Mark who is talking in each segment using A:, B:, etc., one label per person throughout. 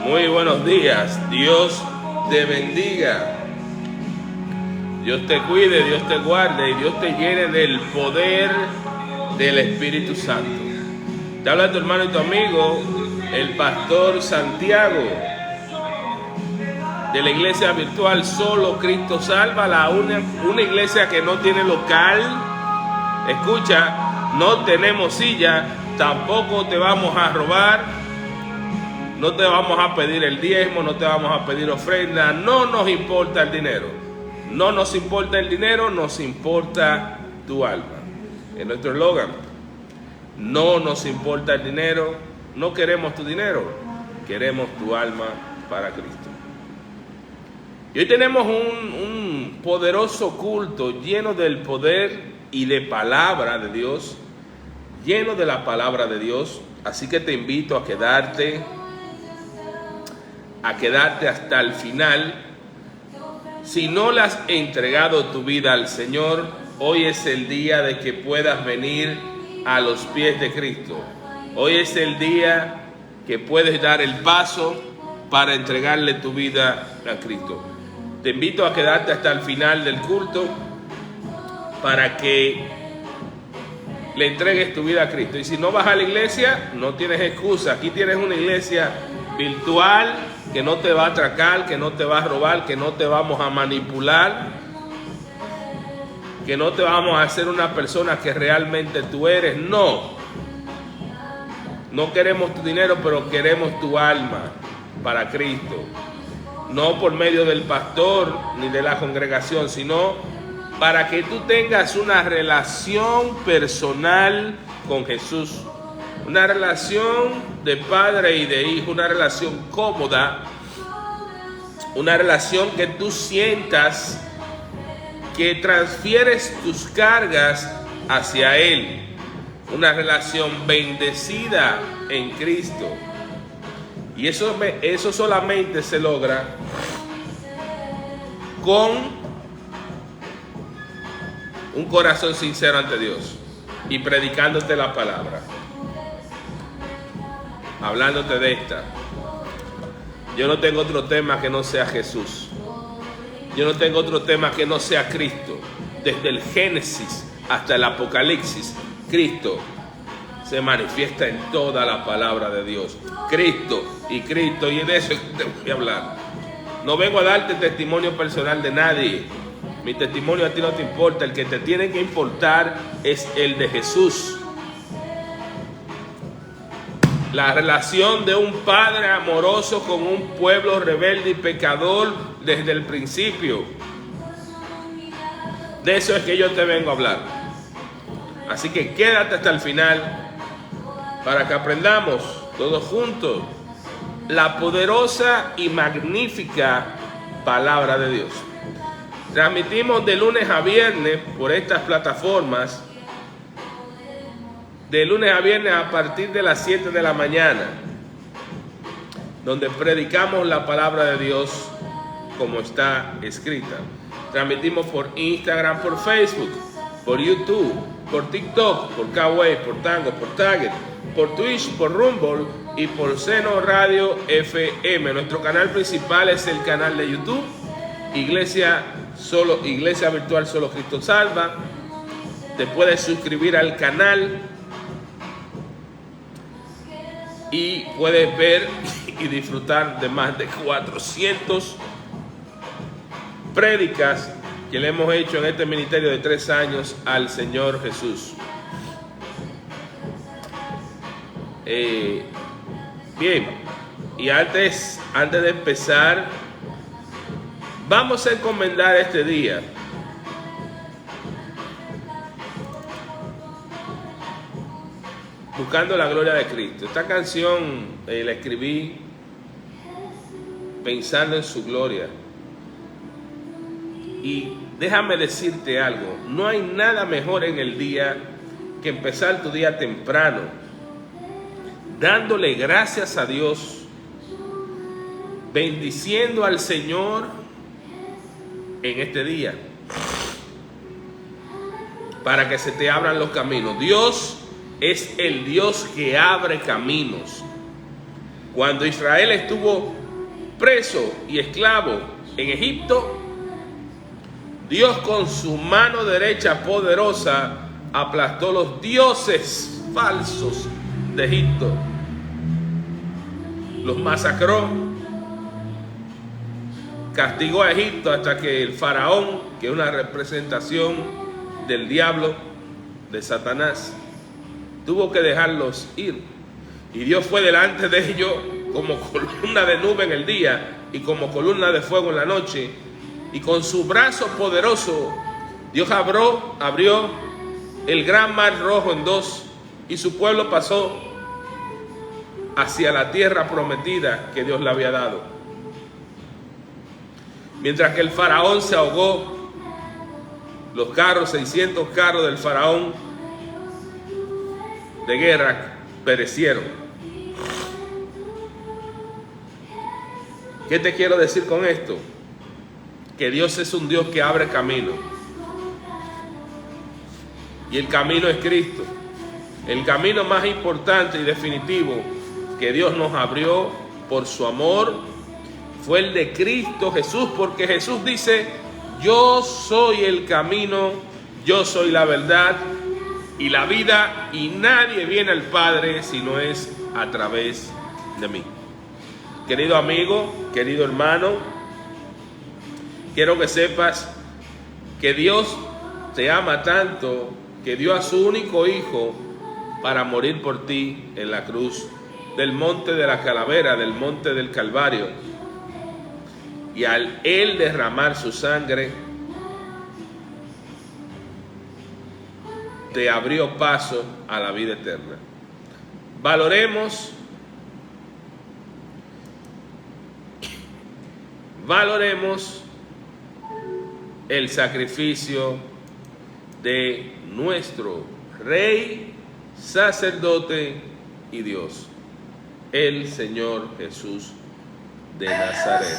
A: Muy buenos días, Dios te bendiga, Dios te cuide, Dios te guarde y Dios te llene del poder del Espíritu Santo. Te habla tu hermano y tu amigo, el pastor Santiago, de la iglesia virtual Solo Cristo Salva, una iglesia que no tiene local. Escucha, no tenemos silla, tampoco te vamos a robar. No te vamos a pedir el diezmo, no te vamos a pedir ofrenda, no nos importa el dinero. No nos importa el dinero, nos importa tu alma. Es nuestro eslogan. No nos importa el dinero, no queremos tu dinero, queremos tu alma para Cristo. Y hoy tenemos un poderoso culto lleno del poder y de palabra de Dios, lleno de la palabra de Dios. Así que te invito a quedarte hasta el final. Si no le has entregado tu vida al Señor, hoy es el día de que puedas venir a los pies de Cristo. Hoy es el día que puedes dar el paso para entregarle tu vida a Cristo. Te invito a quedarte hasta el final del culto para que le entregues tu vida a Cristo. Y si no vas a la iglesia, no tienes excusa. Aquí tienes una iglesia virtual que no te va a atracar, que no te va a robar, que no te vamos a manipular, que no te vamos a hacer una persona que realmente tú eres. No queremos tu dinero, pero queremos tu alma para Cristo. No por medio del pastor ni de la congregación, sino para que tú tengas una relación personal con Jesús. Una relación de padre y de hijo, una relación cómoda, una relación que tú sientas que transfieres tus cargas hacia Él. Una relación bendecida en Cristo. Y eso solamente se logra con un corazón sincero ante Dios y predicándote la palabra. Hablándote de esta. Yo no tengo otro tema que no sea Jesús. Yo no tengo otro tema que no sea Cristo. Desde el Génesis hasta el Apocalipsis, Cristo se manifiesta en toda la palabra de Dios. Cristo, y de eso te voy a hablar. No vengo a darte testimonio personal de nadie. Mi testimonio a ti no te importa. El que te tiene que importar es el de Jesús. La relación de un padre amoroso con un pueblo rebelde y pecador desde el principio. De eso es que yo te vengo a hablar. Así que quédate hasta el final para que aprendamos todos juntos la poderosa y magnífica palabra de Dios. Transmitimos de lunes a viernes por estas plataformas. De lunes a viernes a partir de las 7 de la mañana, donde predicamos la palabra de Dios como está escrita. Transmitimos por Instagram, por Facebook, por YouTube, por TikTok, por Kawaii, por Tango, por Target, por Twitch, por Rumble y por Seno Radio FM. Nuestro canal principal es el canal de YouTube, Iglesia Virtual Solo Cristo Salva. Te puedes suscribir al canal y puedes ver y disfrutar de más de 400 prédicas que le hemos hecho en este ministerio de 3 años al Señor Jesús. Bien, y antes de empezar, vamos a encomendar este día buscando la gloria de Cristo. Esta canción la escribí pensando en su gloria. Y déjame decirte algo, no hay nada mejor en el día que empezar tu día temprano, dándole gracias a Dios, bendiciendo al Señor en este día, para que se te abran los caminos. Dios es el Dios que abre caminos. Cuando Israel estuvo preso y esclavo en Egipto, Dios con su mano derecha poderosa aplastó los dioses falsos de Egipto. Los masacró, castigó a Egipto hasta que el faraón, que es una representación del diablo, de Satanás, tuvo que dejarlos ir. Y Dios fue delante de ellos como columna de nube en el día y como columna de fuego en la noche. Y con su brazo poderoso, Dios abrió el gran mar rojo en dos, y su pueblo pasó hacia la tierra prometida que Dios le había dado. Mientras que el faraón se ahogó, los carros, 600 carros del faraón de guerra perecieron. ¿Qué te quiero decir con esto? Que Dios es un Dios que abre camino. Y el camino es Cristo. El camino más importante y definitivo que Dios nos abrió por su amor fue el de Cristo Jesús, porque Jesús dice: yo soy el camino, yo soy la verdad y la vida, y nadie viene al Padre si no es a través de mí. Querido amigo, querido hermano, quiero que sepas que Dios te ama tanto que dio a su único Hijo para morir por ti en la cruz del monte de la Calavera, del monte del Calvario. Y al Él derramar su sangre, te abrió paso a la vida eterna. Valoremos el sacrificio de nuestro Rey, sacerdote y Dios, el Señor Jesús de Nazaret.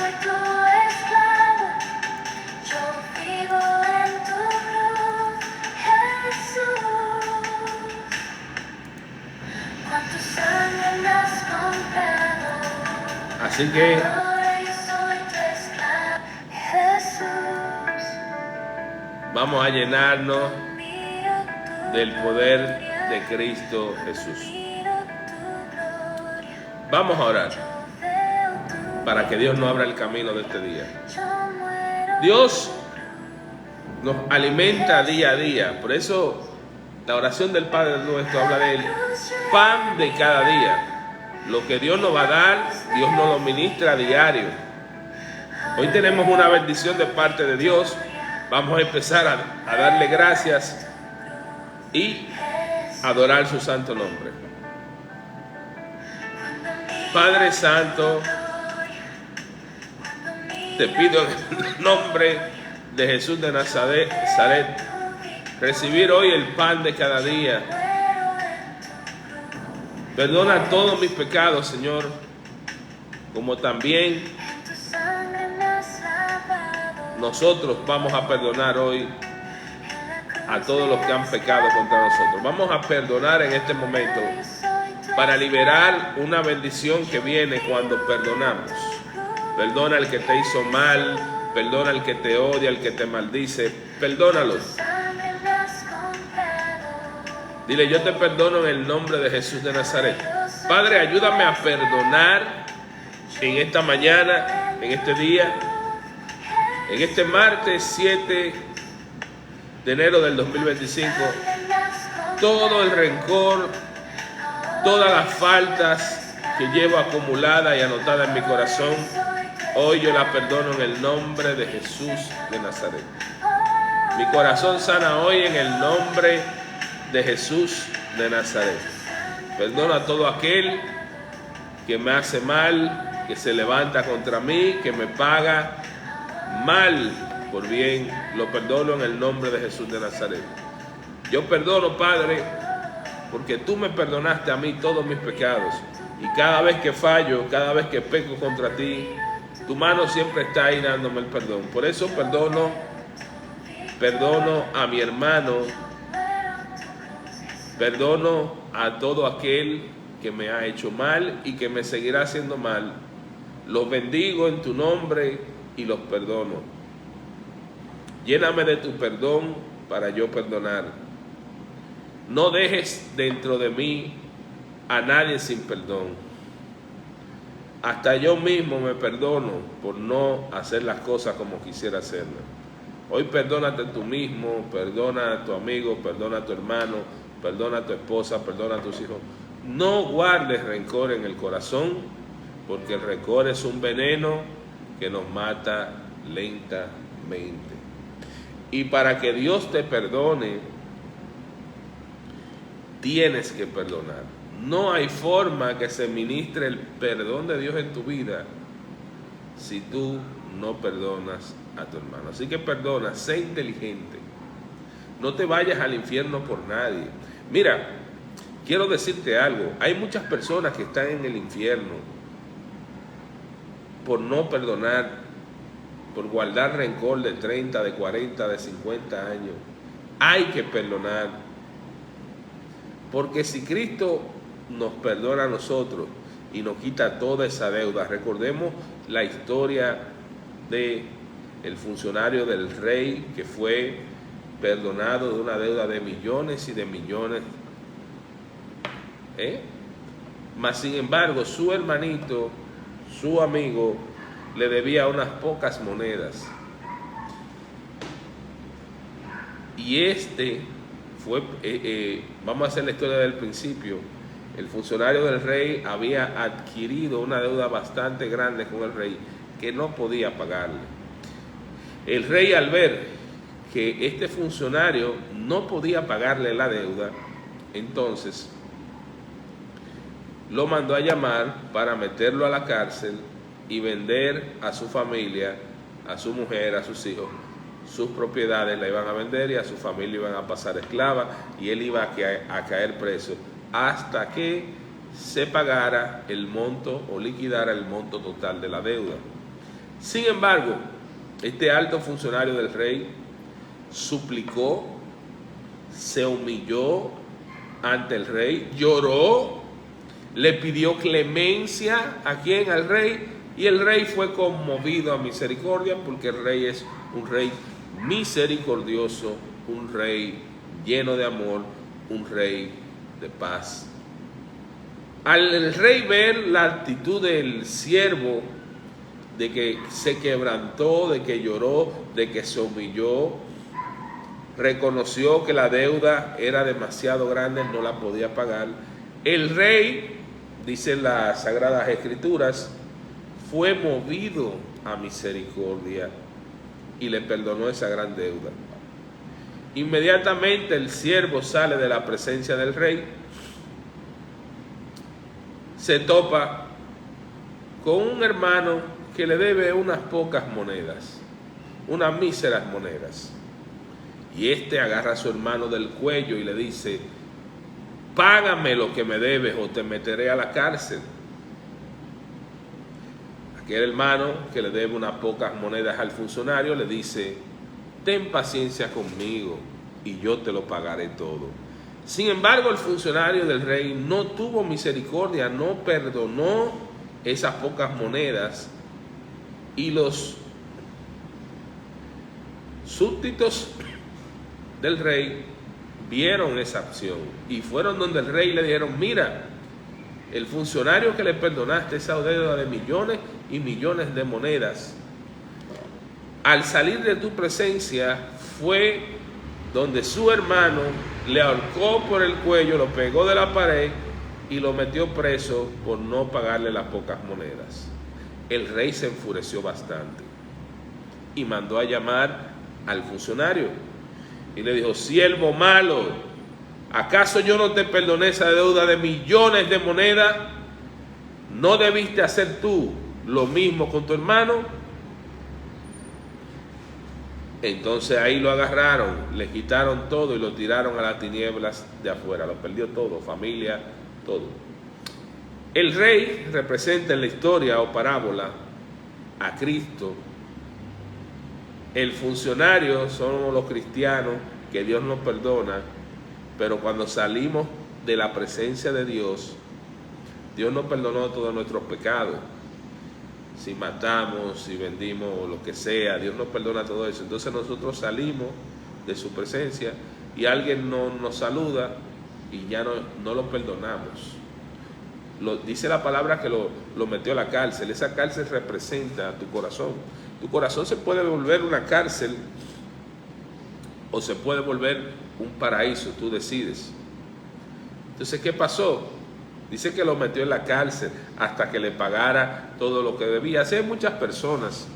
A: Así que vamos a llenarnos del poder de Cristo Jesús. Vamos a orar para que Dios nos abra el camino de este día. Dios nos alimenta día a día. Por eso la oración del Padre Nuestro habla del pan de cada día. Lo que Dios nos va a dar, Dios nos lo ministra a diario. Hoy tenemos una bendición de parte de Dios. Vamos a empezar a darle gracias y adorar su santo nombre. Padre Santo, te pido en el nombre de Jesús de Nazaret, recibir hoy el pan de cada día. Perdona todos mis pecados, Señor, como también nosotros vamos a perdonar hoy a todos los que han pecado contra nosotros. Vamos a perdonar en este momento para liberar una bendición que viene cuando perdonamos. Perdona al que te hizo mal, perdona al que te odia, al que te maldice, perdónalo. Dile: yo te perdono en el nombre de Jesús de Nazaret. Padre, ayúdame a perdonar en esta mañana, en este día, en este martes 7 de enero del 2025, todo el rencor, todas las faltas que llevo acumuladas y anotadas en mi corazón, hoy yo las perdono en el nombre de Jesús de Nazaret. Mi corazón sana hoy en el nombre de Jesús de Nazaret. Perdona a todo aquel que me hace mal, que se levanta contra mí, que me paga mal por bien. Lo perdono en el nombre de Jesús de Nazaret. Yo perdono, Padre, porque tú me perdonaste a mí todos mis pecados. Y cada vez que fallo, cada vez que peco contra ti, tu mano siempre está ahí dándome el perdón. Por eso perdono a mi hermano, perdono a todo aquel que me ha hecho mal y que me seguirá haciendo mal. Los bendigo en tu nombre y los perdono. Lléname de tu perdón para yo perdonar. No dejes dentro de mí a nadie sin perdón. Hasta yo mismo me perdono por no hacer las cosas como quisiera hacerlas. Hoy perdónate tú mismo, perdona a tu amigo, perdona a tu hermano, perdona a tu esposa, perdona a tus hijos. No guardes rencor en el corazón, porque el rencor es un veneno que nos mata lentamente. Y para que Dios te perdone, tienes que perdonar. No hay forma que se ministre el perdón de Dios en tu vida si tú no perdonas a tu hermano. Así que perdona, sé inteligente. No te vayas al infierno por nadie. Mira, quiero decirte algo. Hay muchas personas que están en el infierno por no perdonar, por guardar rencor de 30, de 40, de 50 años. Hay que perdonar. Porque si Cristo nos perdona a nosotros y nos quita toda esa deuda, recordemos la historia de el funcionario del rey que fue perdonado de una deuda de millones y de millones. Mas sin embargo, su hermanito, su amigo, le debía unas pocas monedas. Y fue, vamos a hacer la historia del principio. El funcionario del rey había adquirido una deuda bastante grande con el rey que no podía pagarle. El rey, al ver que este funcionario no podía pagarle la deuda, entonces lo mandó a llamar para meterlo a la cárcel y vender a su familia, a su mujer, a sus hijos. Sus propiedades la iban a vender y a su familia iban a pasar esclava y él iba a caer preso hasta que se pagara el monto o liquidara el monto total de la deuda. Sin embargo, este alto funcionario del rey suplicó, se humilló ante el rey, lloró, le pidió clemencia a quien, al rey, y el rey fue conmovido a misericordia, porque el rey es un rey misericordioso, un rey lleno de amor, un rey de paz. Al rey ver la actitud del siervo, de que se quebrantó, de que lloró, de que se humilló, reconoció que la deuda era demasiado grande, no la podía pagar. El rey, dicen las Sagradas Escrituras, fue movido a misericordia y le perdonó esa gran deuda. Inmediatamente el siervo sale de la presencia del rey, se topa con un hermano que le debe unas pocas monedas, unas míseras monedas. Y este agarra a su hermano del cuello y le dice: págame lo que me debes o te meteré a la cárcel. Aquel hermano que le debe unas pocas monedas al funcionario le dice: ten paciencia conmigo y yo te lo pagaré todo. Sin embargo, el funcionario del rey no tuvo misericordia, no perdonó esas pocas monedas, y los súbditos del rey vieron esa acción y fueron donde el rey y le dijeron: mira, el funcionario que le perdonaste esa deuda de millones y millones de monedas, al salir de tu presencia fue donde su hermano le ahorcó por el cuello, lo pegó de la pared y lo metió preso por no pagarle las pocas monedas. El rey se enfureció bastante y mandó a llamar al funcionario y le dijo: siervo malo, ¿acaso yo no te perdoné esa deuda de millones de monedas? ¿No debiste hacer tú lo mismo con tu hermano? Entonces ahí lo agarraron, le quitaron todo y lo tiraron a las tinieblas de afuera. Lo perdió todo, familia, todo. El rey representa en la historia o parábola a Cristo. El funcionario somos los cristianos que Dios nos perdona, pero cuando salimos de la presencia de Dios, Dios nos perdonó todos nuestros pecados. Si matamos, si vendimos o lo que sea, Dios nos perdona todo eso. Entonces nosotros salimos de su presencia y alguien nos saluda y ya no lo perdonamos. Dice la palabra que lo metió a la cárcel. Esa cárcel representa tu corazón. Tu corazón se puede volver una cárcel o se puede volver un paraíso, tú decides. Entonces, ¿qué pasó? Dice que lo metió en la cárcel hasta que le pagara todo lo que debía. Así hay muchas personas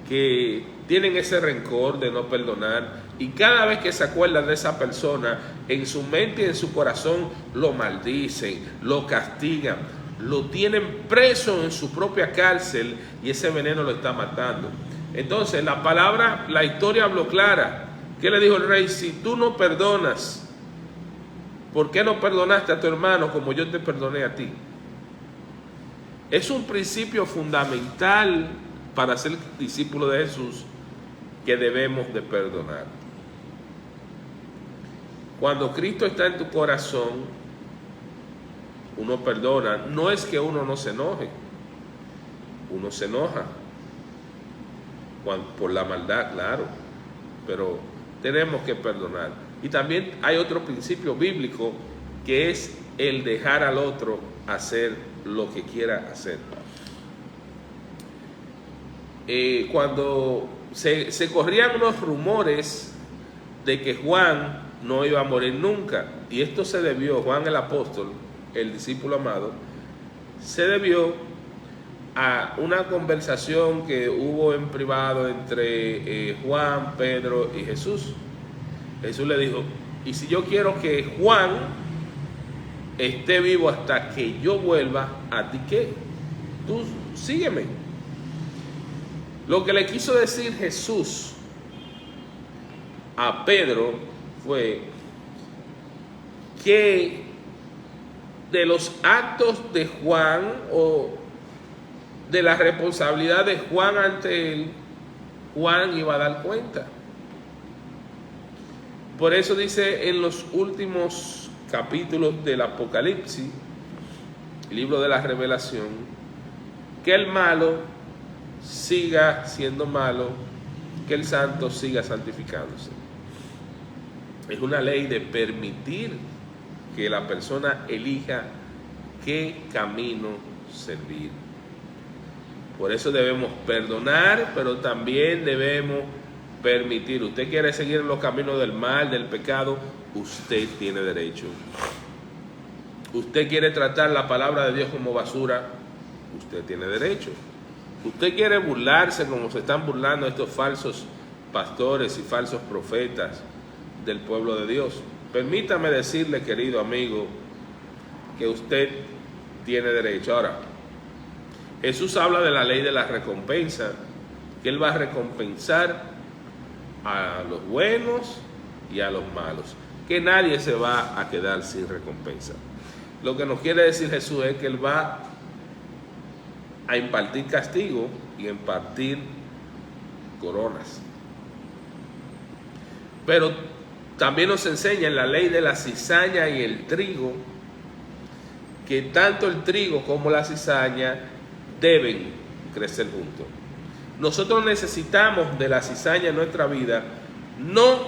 A: que tienen ese rencor de no perdonar y cada vez que se acuerdan de esa persona, en su mente y en su corazón lo maldicen, lo castigan, lo tienen preso en su propia cárcel y ese veneno lo está matando. Entonces la historia habló clara. ¿Qué le dijo el rey? Si tú no perdonas, ¿por qué no perdonaste a tu hermano como yo te perdoné a ti? Es un principio fundamental para ser discípulo de Jesús, que debemos de perdonar. Cuando Cristo está en tu corazón, uno perdona. No es que uno no se enoje, uno se enoja por la maldad, claro, pero tenemos que perdonar. Y también hay otro principio bíblico que es el dejar al otro hacer lo que quiera hacer. Cuando se corrían unos rumores de que Juan no iba a morir nunca, y esto se debió, Juan el apóstol, el discípulo amado, se debió a una conversación que hubo en privado entre Juan, Pedro y Jesús. Jesús le dijo, y si yo quiero que Juan esté vivo hasta que yo vuelva, ¿a ti qué? Tú sígueme. Lo que le quiso decir Jesús a Pedro fue que de los actos de Juan o de la responsabilidad de Juan ante él, Juan iba a dar cuenta. Por eso dice en los últimos capítulos del Apocalipsis, el libro de la Revelación, que el malo siga siendo malo, que el santo siga santificándose. Es una ley de permitir que la persona elija qué camino servir. Por eso debemos perdonar, pero también debemos permitir. Usted quiere seguir en los caminos del mal, del pecado, usted tiene derecho. Usted quiere tratar la palabra de Dios como basura, usted tiene derecho. Usted quiere burlarse como se están burlando estos falsos pastores y falsos profetas del pueblo de Dios. Permítame decirle, querido amigo, que usted tiene derecho. Ahora, Jesús habla de la ley de la recompensa, que Él va a recompensar a los buenos y a los malos, que nadie se va a quedar sin recompensa. Lo que nos quiere decir Jesús es que Él va a impartir castigo y impartir coronas. Pero también nos enseña en la ley de la cizaña y el trigo, que tanto el trigo como la cizaña deben crecer juntos. Nosotros necesitamos de la cizaña en nuestra vida, no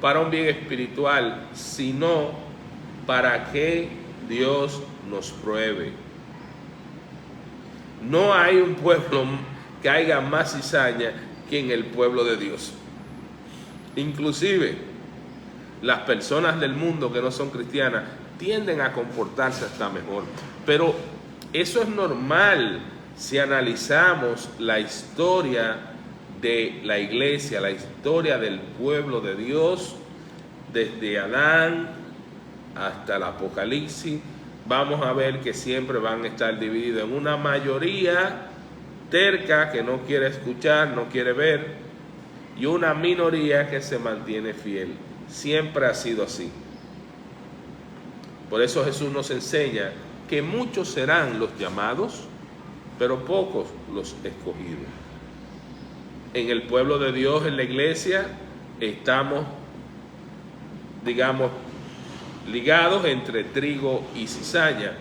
A: para un bien espiritual, sino para que Dios nos pruebe. No hay un pueblo que haya más cizaña que en el pueblo de Dios. Inclusive, las personas del mundo que no son cristianas tienden a comportarse hasta mejor. Pero eso es normal si analizamos la historia de la iglesia, la historia del pueblo de Dios, desde Adán hasta el Apocalipsis. Vamos a ver que siempre van a estar divididos en una mayoría terca que no quiere escuchar, no quiere ver, y una minoría que se mantiene fiel. Siempre ha sido así. Por eso Jesús nos enseña que muchos serán los llamados, pero pocos los escogidos. En el pueblo de Dios, en la iglesia, estamos, digamos, ligados entre trigo y cizaña.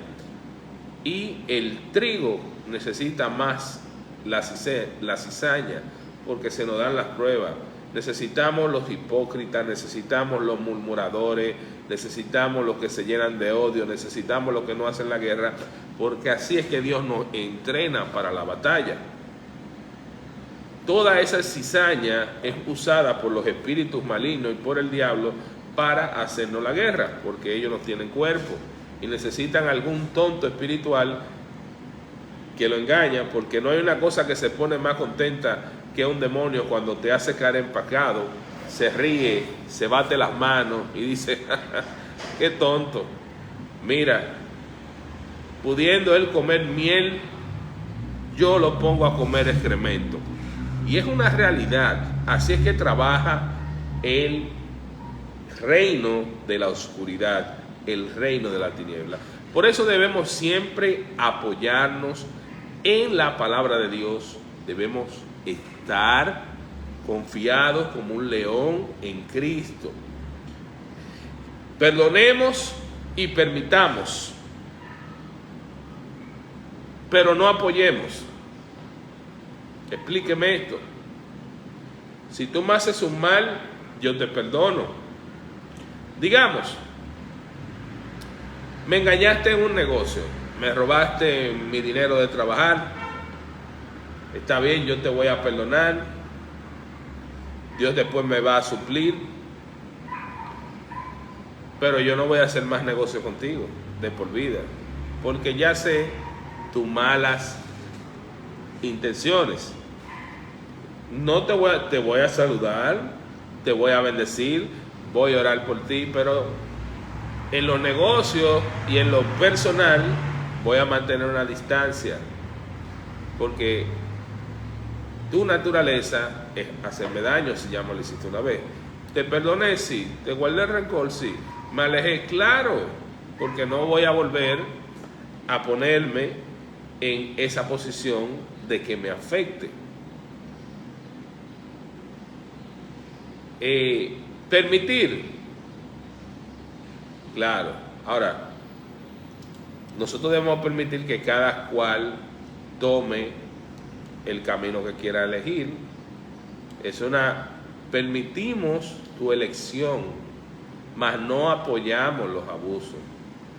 A: Y el trigo necesita más la cizaña, porque se nos dan las pruebas. Necesitamos los hipócritas, necesitamos los murmuradores, necesitamos los que se llenan de odio, necesitamos los que no hacen la guerra, porque así es que Dios nos entrena para la batalla. Toda esa cizaña es usada por los espíritus malignos y por el diablo para hacernos la guerra, porque ellos no tienen cuerpo y necesitan algún tonto espiritual que lo engaña, porque no hay una cosa que se pone más contenta que un demonio cuando te hace caer en pecado, se ríe, se bate las manos y dice, qué tonto, mira, pudiendo él comer miel, yo lo pongo a comer excremento. Y es una realidad, así es que trabaja el reino de la oscuridad, el reino de la tiniebla. Por eso debemos siempre apoyarnos en la palabra de Dios, debemos estar confiados como un león en Cristo. Perdonemos y permitamos, pero no apoyemos. Explíqueme esto. Si tú me haces un mal, yo te perdono. Digamos, me engañaste en un negocio, me robaste mi dinero de trabajar. Está bien, yo te voy a perdonar. Dios después me va a suplir. Pero yo no voy a hacer más negocio contigo de por vida, porque ya sé tus malas intenciones. No te voy a saludar, te voy a bendecir, voy a orar por ti, pero en los negocios y en lo personal voy a mantener una distancia, porque tu naturaleza es hacerme daño si ya me lo hiciste una vez. Te perdoné, sí. Te guardé rencor, sí. Me alejé, claro, porque no voy a volver a ponerme en esa posición de que me afecte. Permitir, claro. Ahora, nosotros debemos permitir que cada cual tome el camino que quiera elegir. Permitimos tu elección, mas no apoyamos los abusos,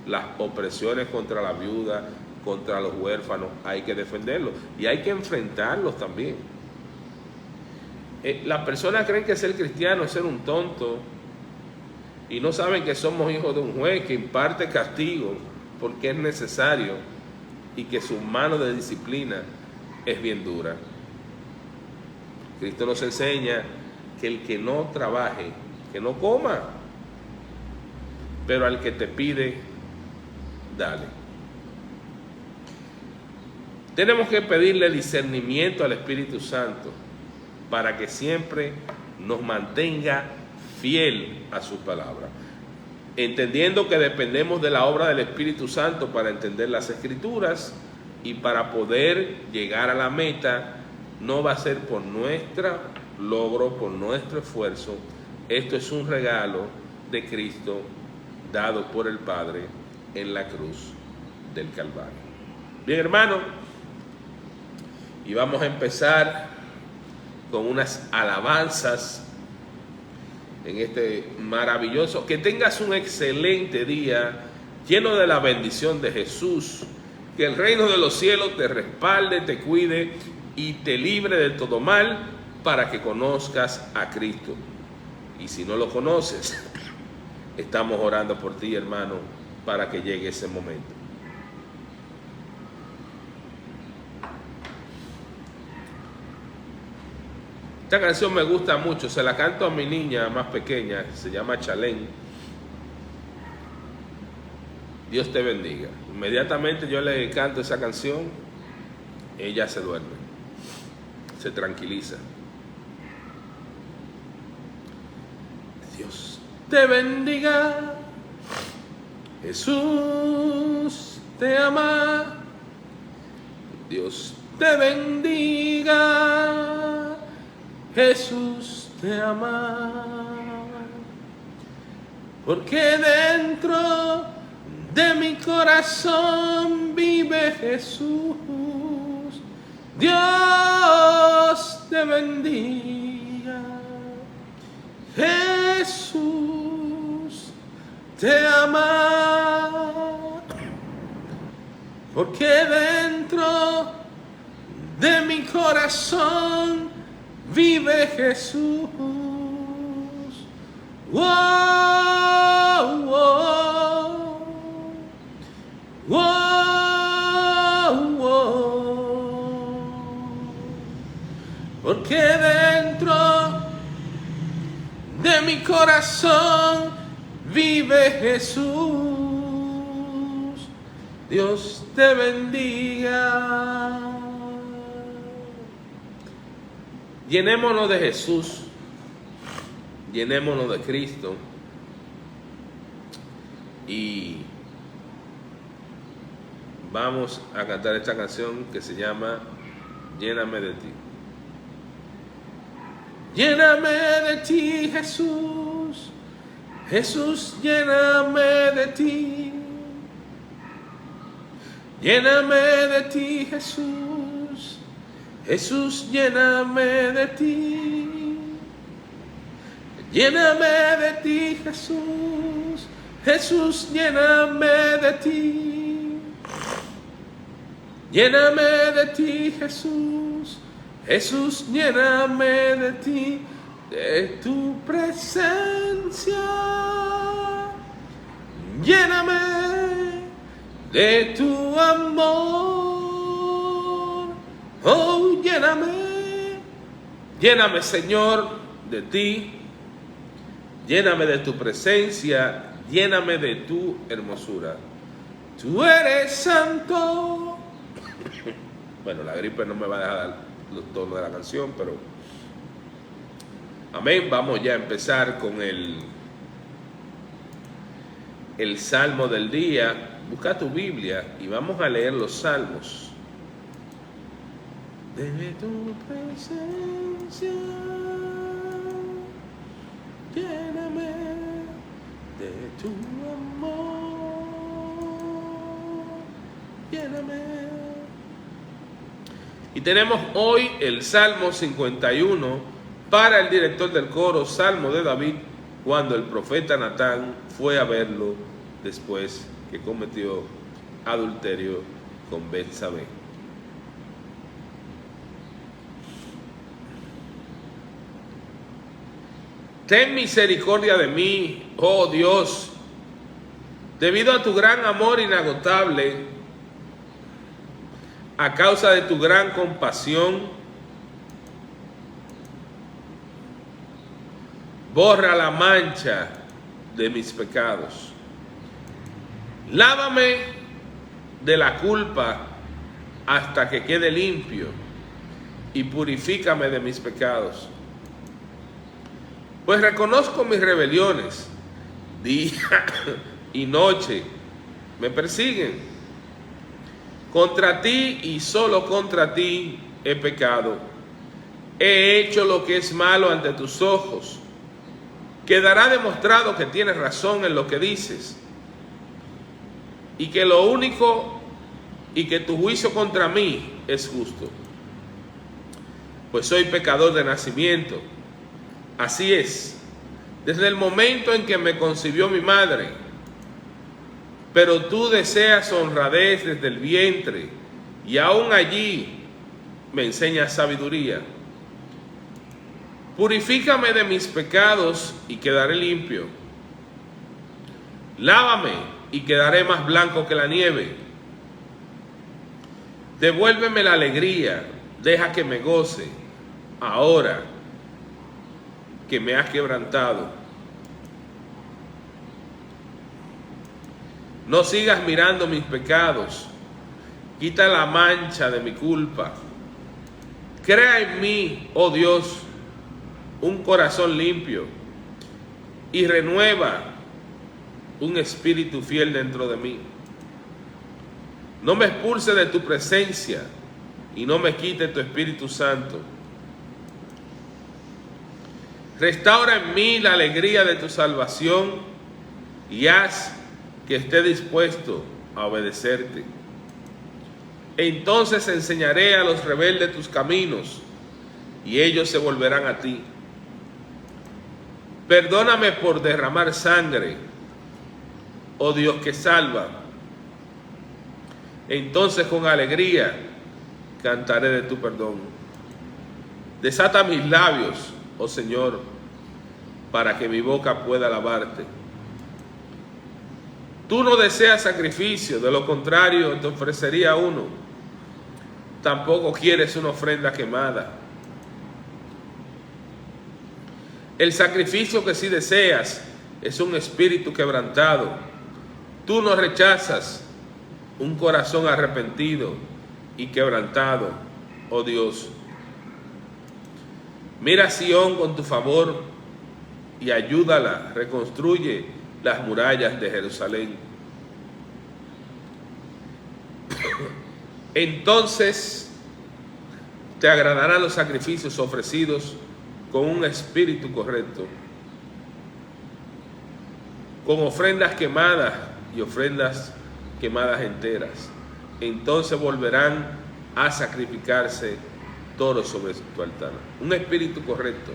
A: las opresiones contra la viuda, contra los huérfanos. Hay que defenderlos y hay que enfrentarlos también. Las personas creen que ser cristiano es ser un tonto y no saben que somos hijos de un juez que imparte castigo porque es necesario y que su mano de disciplina es bien dura. Cristo nos enseña que el que no trabaje, que no coma, pero al que te pide, dale. Tenemos que pedirle discernimiento al Espíritu Santo para que siempre nos mantenga fiel a su palabra, entendiendo que dependemos de la obra del Espíritu Santo para entender las Escrituras y para poder llegar a la meta. No va a ser por nuestro logro, por nuestro esfuerzo. Esto es un regalo de Cristo dado por el Padre en la cruz del Calvario. Bien, hermano, y vamos a empezar con unas alabanzas en este maravilloso. Que tengas un excelente día lleno de la bendición de Jesús. Que el reino de los cielos te respalde, te cuide y te libre de todo mal para que conozcas a Cristo. Y si no lo conoces, estamos orando por ti, hermano, para que llegue ese momento. Esta canción me gusta mucho, se la canto a mi niña más pequeña, se llama Chalén. Dios te bendiga. Inmediatamente yo le canto esa canción, ella se duerme, se tranquiliza. Dios te bendiga, Jesús te ama. Dios te bendiga, Jesús te ama. Porque dentro de mi corazón vive Jesús. Dios te bendiga. Jesús te ama, porque dentro de mi corazón vive Jesús. Wow, wow, wow, wow. Porque dentro de mi corazón vive Jesús. Dios te bendiga. Llenémonos de Jesús. Llenémonos de Cristo. Y vamos a cantar esta canción que se llama Lléname de ti. Lléname de ti, Jesús. Jesús, lléname de ti. Lléname de ti, Jesús. Jesús, lléname de ti. Lléname de ti, Jesús. Jesús, lléname de ti. Lléname de ti, Jesús. Jesús, lléname de ti, de tu presencia. Lléname de tu amor. Oh, lléname. Lléname, Señor, de ti. Lléname de tu presencia. Lléname de tu hermosura. Tú eres santo. Bueno, la gripe no me va a dejar los tonos de la canción, pero amén. Vamos ya a empezar con el salmo del día. Busca tu Biblia y vamos a leer los salmos. De tu presencia, lléname de tu amor, lléname. Y tenemos hoy el Salmo 51 para el director del coro, Salmo de David, cuando el profeta Natán fue a verlo después que cometió adulterio con Betsabé. Ten misericordia de mí, oh Dios, debido a tu gran amor inagotable. A causa de tu gran compasión, borra la mancha de mis pecados. Lávame de la culpa hasta que quede limpio y purifícame de mis pecados. Pues reconozco mis rebeliones, día y noche me persiguen. Contra ti y solo contra ti he pecado. He hecho lo que es malo ante tus ojos. Quedará demostrado que tienes razón en lo que dices, y que lo único y que tu juicio contra mí es justo. Pues soy pecador de nacimiento. Así es, desde el momento en que me concibió mi madre. Pero tú deseas honradez desde el vientre, y aún allí me enseñas sabiduría. Purifícame de mis pecados y quedaré limpio. Lávame y quedaré más blanco que la nieve. Devuélveme la alegría, deja que me goce, ahora que me has quebrantado. No sigas mirando mis pecados, quita la mancha de mi culpa. Crea en mí, oh Dios, un corazón limpio y renueva un espíritu fiel dentro de mí. No me expulse de tu presencia y no me quite tu Espíritu Santo. Restaura en mí la alegría de tu salvación y haz que esté dispuesto a obedecerte. Entonces enseñaré a los rebeldes tus caminos, y ellos se volverán a ti. Perdóname por derramar sangre, oh Dios que salva. Entonces con alegría cantaré de tu perdón. Desata mis labios, oh Señor, para que mi boca pueda alabarte. Tú no deseas sacrificio, de lo contrario te ofrecería uno. Tampoco quieres una ofrenda quemada. El sacrificio que sí deseas es un espíritu quebrantado. Tú no rechazas un corazón arrepentido y quebrantado, oh Dios. Mira a Sión con tu favor y ayúdala, reconstruye las murallas de Jerusalén. Entonces te agradarán los sacrificios ofrecidos con un espíritu correcto, con ofrendas quemadas y ofrendas quemadas enteras. Entonces volverán a sacrificarse toros sobre tu altar. Un espíritu correcto,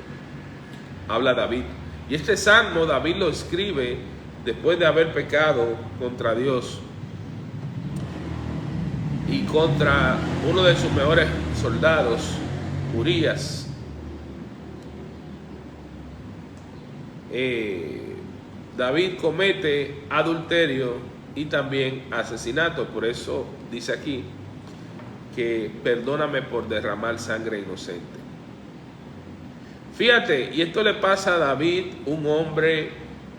A: habla David. Y este salmo David lo escribe después de haber pecado contra Dios y contra uno de sus mejores soldados, Urías. David comete adulterio y también asesinato. Por eso dice aquí que perdóname por derramar sangre inocente. Fíjate, y esto le pasa a David, un hombre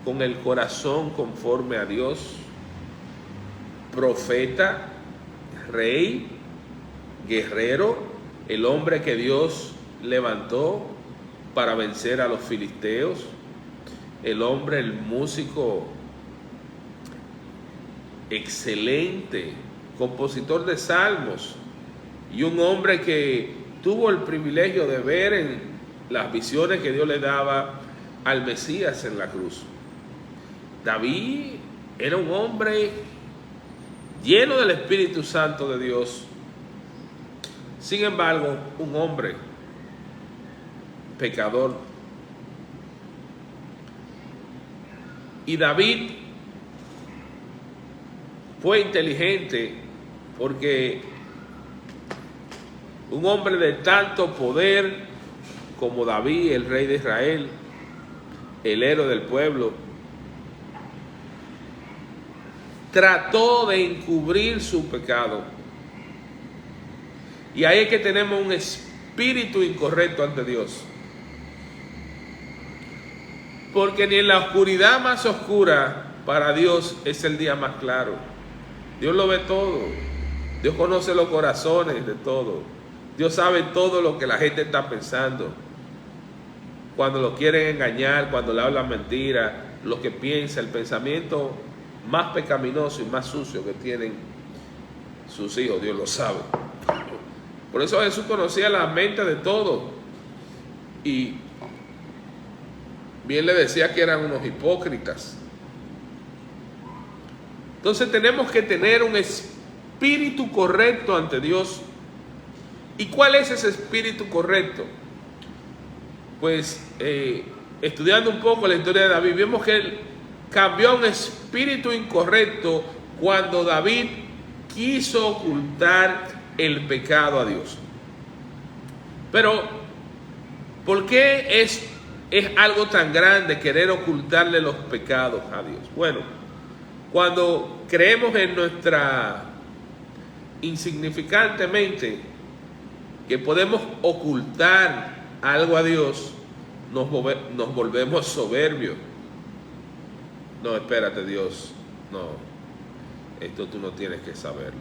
A: con el corazón conforme a Dios, profeta, rey, guerrero, el hombre que Dios levantó para vencer a los filisteos, el hombre, el músico excelente, compositor de salmos, y un hombre que tuvo el privilegio de ver en las visiones que Dios le daba al Mesías en la cruz. David era un hombre lleno del Espíritu Santo de Dios. Sin embargo, un hombre pecador. Y David fue inteligente porque un hombre de tanto poder como David, el rey de Israel, el héroe del pueblo, trató de encubrir su pecado. Y ahí es que tenemos un espíritu incorrecto ante Dios. Porque ni en la oscuridad más oscura para Dios es el día más claro. Dios lo ve todo. Dios conoce los corazones de todo. Dios sabe todo lo que la gente está pensando. Cuando lo quieren engañar, cuando le hablan mentiras, lo que piensa, el pensamiento más pecaminoso y más sucio que tienen sus hijos, Dios lo sabe. Por eso Jesús conocía la mente de todos. Y bien le decía que eran unos hipócritas. Entonces tenemos que tener un espíritu correcto ante Dios. ¿Y cuál es ese espíritu correcto? Pues estudiando un poco la historia de David, vemos que él cambió a un espíritu incorrecto cuando David quiso ocultar el pecado a Dios. Pero, ¿por qué es algo tan grande querer ocultarle los pecados a Dios? Bueno, cuando creemos en nuestra insignificantemente que podemos ocultar algo a Dios, nos volvemos soberbios. No, espérate, Dios, no, esto tú no tienes que saberlo.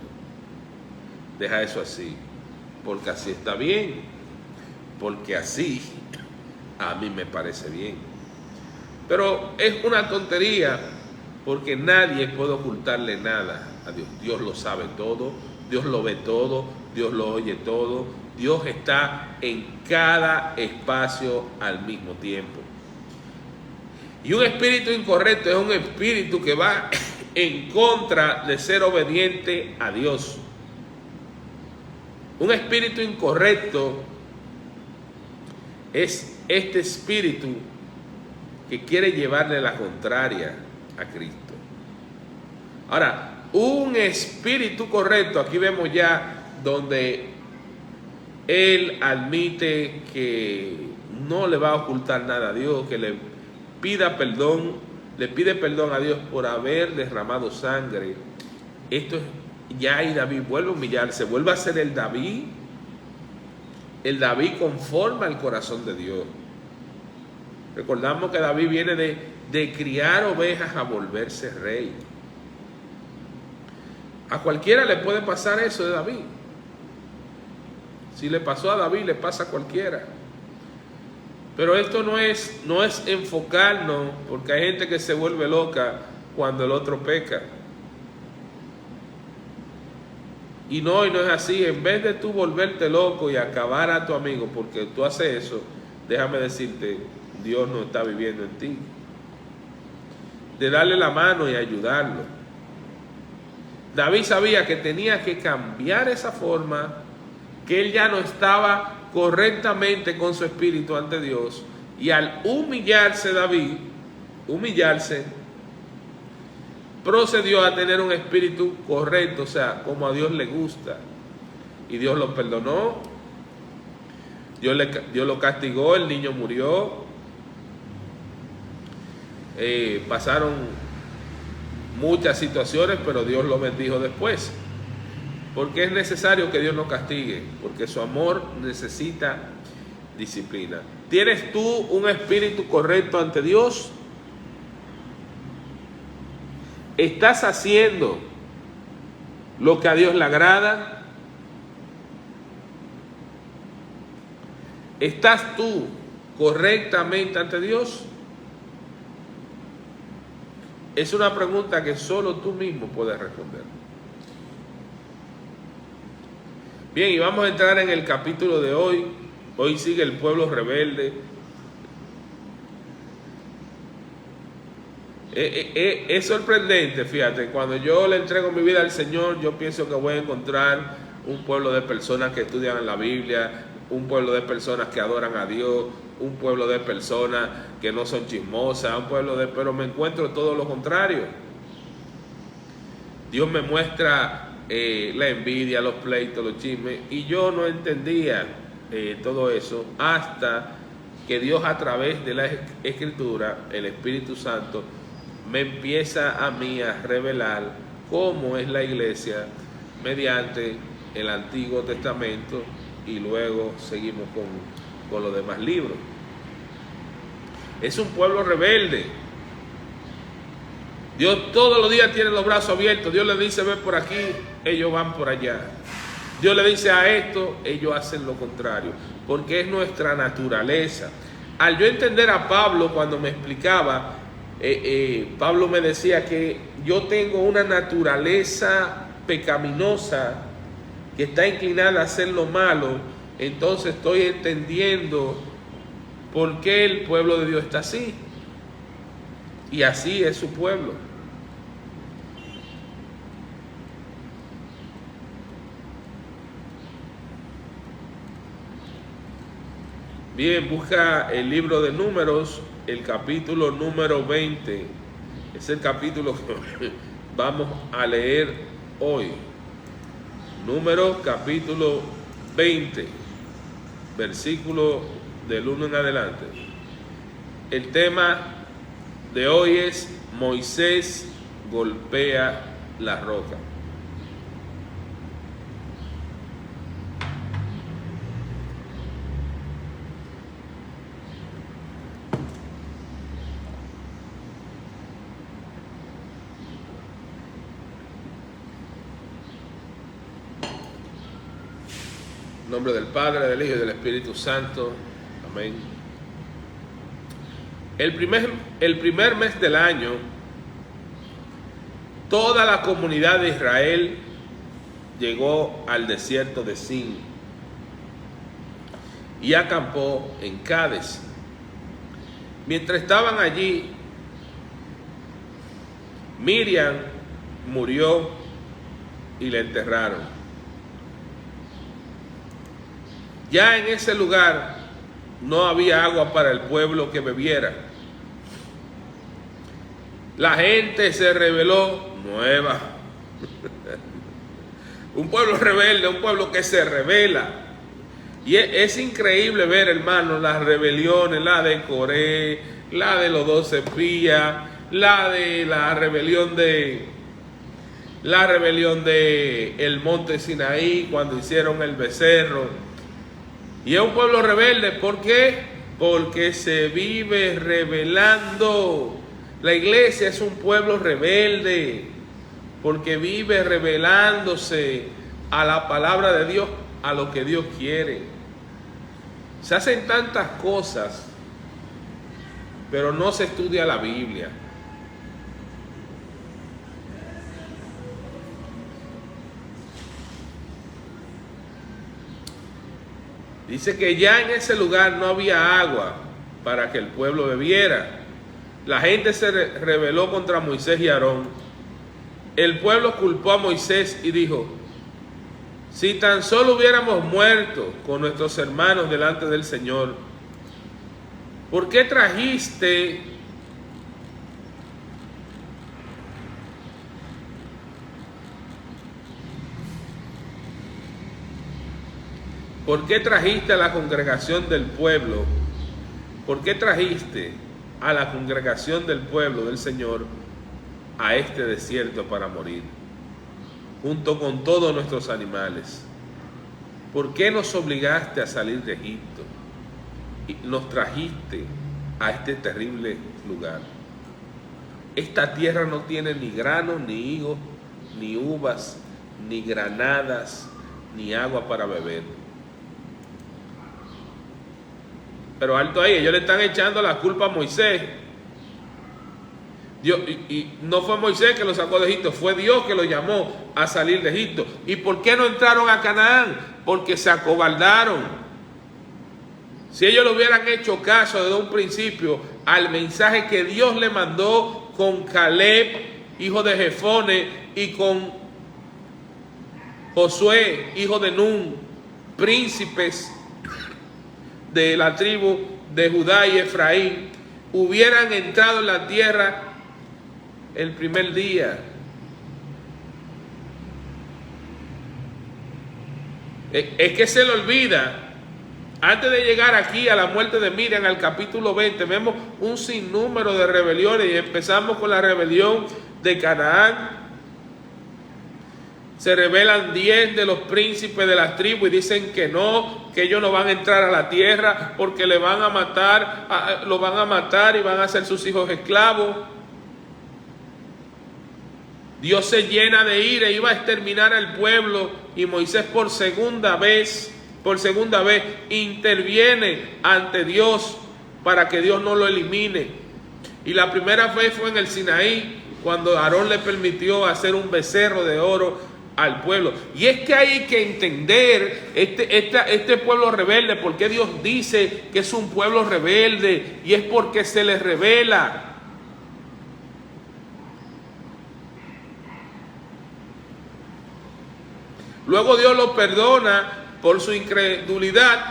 A: Deja eso así, porque así está bien, porque así a mí me parece bien. Pero es una tontería, porque nadie puede ocultarle nada a Dios. Dios lo sabe todo, Dios lo ve todo, Dios lo oye todo. Dios está en cada espacio al mismo tiempo. Y un espíritu incorrecto es un espíritu que va en contra de ser obediente a Dios. Un espíritu incorrecto es este espíritu que quiere llevarle la contraria a Cristo. Ahora, un espíritu correcto, aquí vemos ya donde él admite que no le va a ocultar nada a Dios, que le pide perdón a Dios por haber derramado sangre. Esto es ya, y David vuelve a humillarse, vuelve a ser el David conforme al corazón de Dios. Recordamos que David viene de criar ovejas a volverse rey. A cualquiera le puede pasar eso de David. Si le pasó a David, le pasa a cualquiera. Pero esto no es enfocarnos, porque hay gente que se vuelve loca cuando el otro peca. Y no es así. En vez de tú volverte loco y acabar a tu amigo porque tú haces eso, déjame decirte, Dios no está viviendo en ti. De darle la mano y ayudarlo. David sabía que tenía que cambiar esa forma, que él ya no estaba correctamente con su espíritu ante Dios, y al humillarse David, procedió a tener un espíritu correcto, o sea, como a Dios le gusta, y Dios lo perdonó, Dios lo castigó, el niño murió, pasaron muchas situaciones, pero Dios lo bendijo después. Porque es necesario que Dios nos castigue, porque su amor necesita disciplina. ¿Tienes tú un espíritu correcto ante Dios? ¿Estás haciendo lo que a Dios le agrada? ¿Estás tú correctamente ante Dios? Es una pregunta que solo tú mismo puedes responder. Bien, y vamos a entrar en el capítulo de hoy. Hoy sigue el pueblo rebelde. Es sorprendente, fíjate, cuando yo le entrego mi vida al Señor, yo pienso que voy a encontrar un pueblo de personas que estudian la Biblia, un pueblo de personas que adoran a Dios, un pueblo de personas que no son chismosas, pero me encuentro todo lo contrario. Dios me muestra la envidia, los pleitos, los chismes, y yo no entendía todo eso hasta que Dios, a través de la Escritura, el Espíritu Santo, me empieza a mí a revelar cómo es la iglesia mediante el Antiguo Testamento, y luego seguimos con los demás libros. Es un pueblo rebelde. Dios todos los días tiene los brazos abiertos. Dios le dice, ven por aquí, ellos van por allá. Dios le dice a esto, ellos hacen lo contrario, porque es nuestra naturaleza. Al yo entender a Pablo cuando me explicaba, Pablo me decía que yo tengo una naturaleza pecaminosa que está inclinada a hacer lo malo. Entonces estoy entendiendo por qué el pueblo de Dios está así. Y así es su pueblo. Bien, busca el libro de Números, el capítulo número 20. Es el capítulo que vamos a leer hoy. Números capítulo 20, versículo del 1 en adelante. El tema de hoy es Moisés golpea la roca. En nombre del Padre, del Hijo y del Espíritu Santo. Amén. El primer mes del año, toda la comunidad de Israel llegó al desierto de Sin y acampó en Cades. Mientras estaban allí, Miriam, murió y le enterraron. Ya en ese lugar no había agua para el pueblo que bebiera. La gente se rebeló nueva. Un pueblo rebelde, un pueblo que se rebela. Y es increíble ver, hermanos, las rebeliones, la de Coré, la de los 12 espías, la rebelión de el monte Sinaí cuando hicieron el becerro. Y es un pueblo rebelde, ¿por qué? Porque se vive rebelando. La iglesia es un pueblo rebelde, porque vive rebelándose a la palabra de Dios, a lo que Dios quiere. Se hacen tantas cosas, pero no se estudia la Biblia. Dice que ya en ese lugar no había agua para que el pueblo bebiera. La gente se rebeló contra Moisés y Aarón. El pueblo culpó a Moisés y dijo: si tan solo hubiéramos muerto con nuestros hermanos delante del Señor, ¿por qué trajiste a la congregación del pueblo? ¿Por qué trajiste a la congregación del pueblo del Señor a este desierto para morir, junto con todos nuestros animales? ¿Por qué nos obligaste a salir de Egipto y nos trajiste a este terrible lugar? Esta tierra no tiene ni grano, ni higos, ni uvas, ni granadas, ni agua para beber. Pero alto ahí, ellos le están echando la culpa a Moisés. Dios, y no fue Moisés que lo sacó de Egipto, fue Dios que lo llamó a salir de Egipto. ¿Y por qué no entraron a Canaán? Porque se acobardaron. Si ellos le hubieran hecho caso desde un principio al mensaje que Dios le mandó con Caleb, hijo de Jefone, y con Josué, hijo de Nun, príncipes de la tribu de Judá y Efraín, hubieran entrado en la tierra el primer día. Es que se le olvida. Antes de llegar aquí a la muerte de Miriam, al capítulo 20, vemos un sinnúmero de rebeliones y empezamos con la rebelión de Canaán. Se rebelan 10 de los príncipes de las tribus y dicen que no, que ellos no van a entrar a la tierra porque le van a matar, lo van a matar y van a hacer sus hijos esclavos. Dios se llena de ira y iba a exterminar al pueblo, y Moisés por segunda vez interviene ante Dios para que Dios no lo elimine. Y la primera vez fue en el Sinaí, cuando Aarón le permitió hacer un becerro de oro al pueblo. Y es que hay que entender este pueblo rebelde, porque Dios dice que es un pueblo rebelde, y es porque se les revela. Luego Dios los perdona por su incredulidad.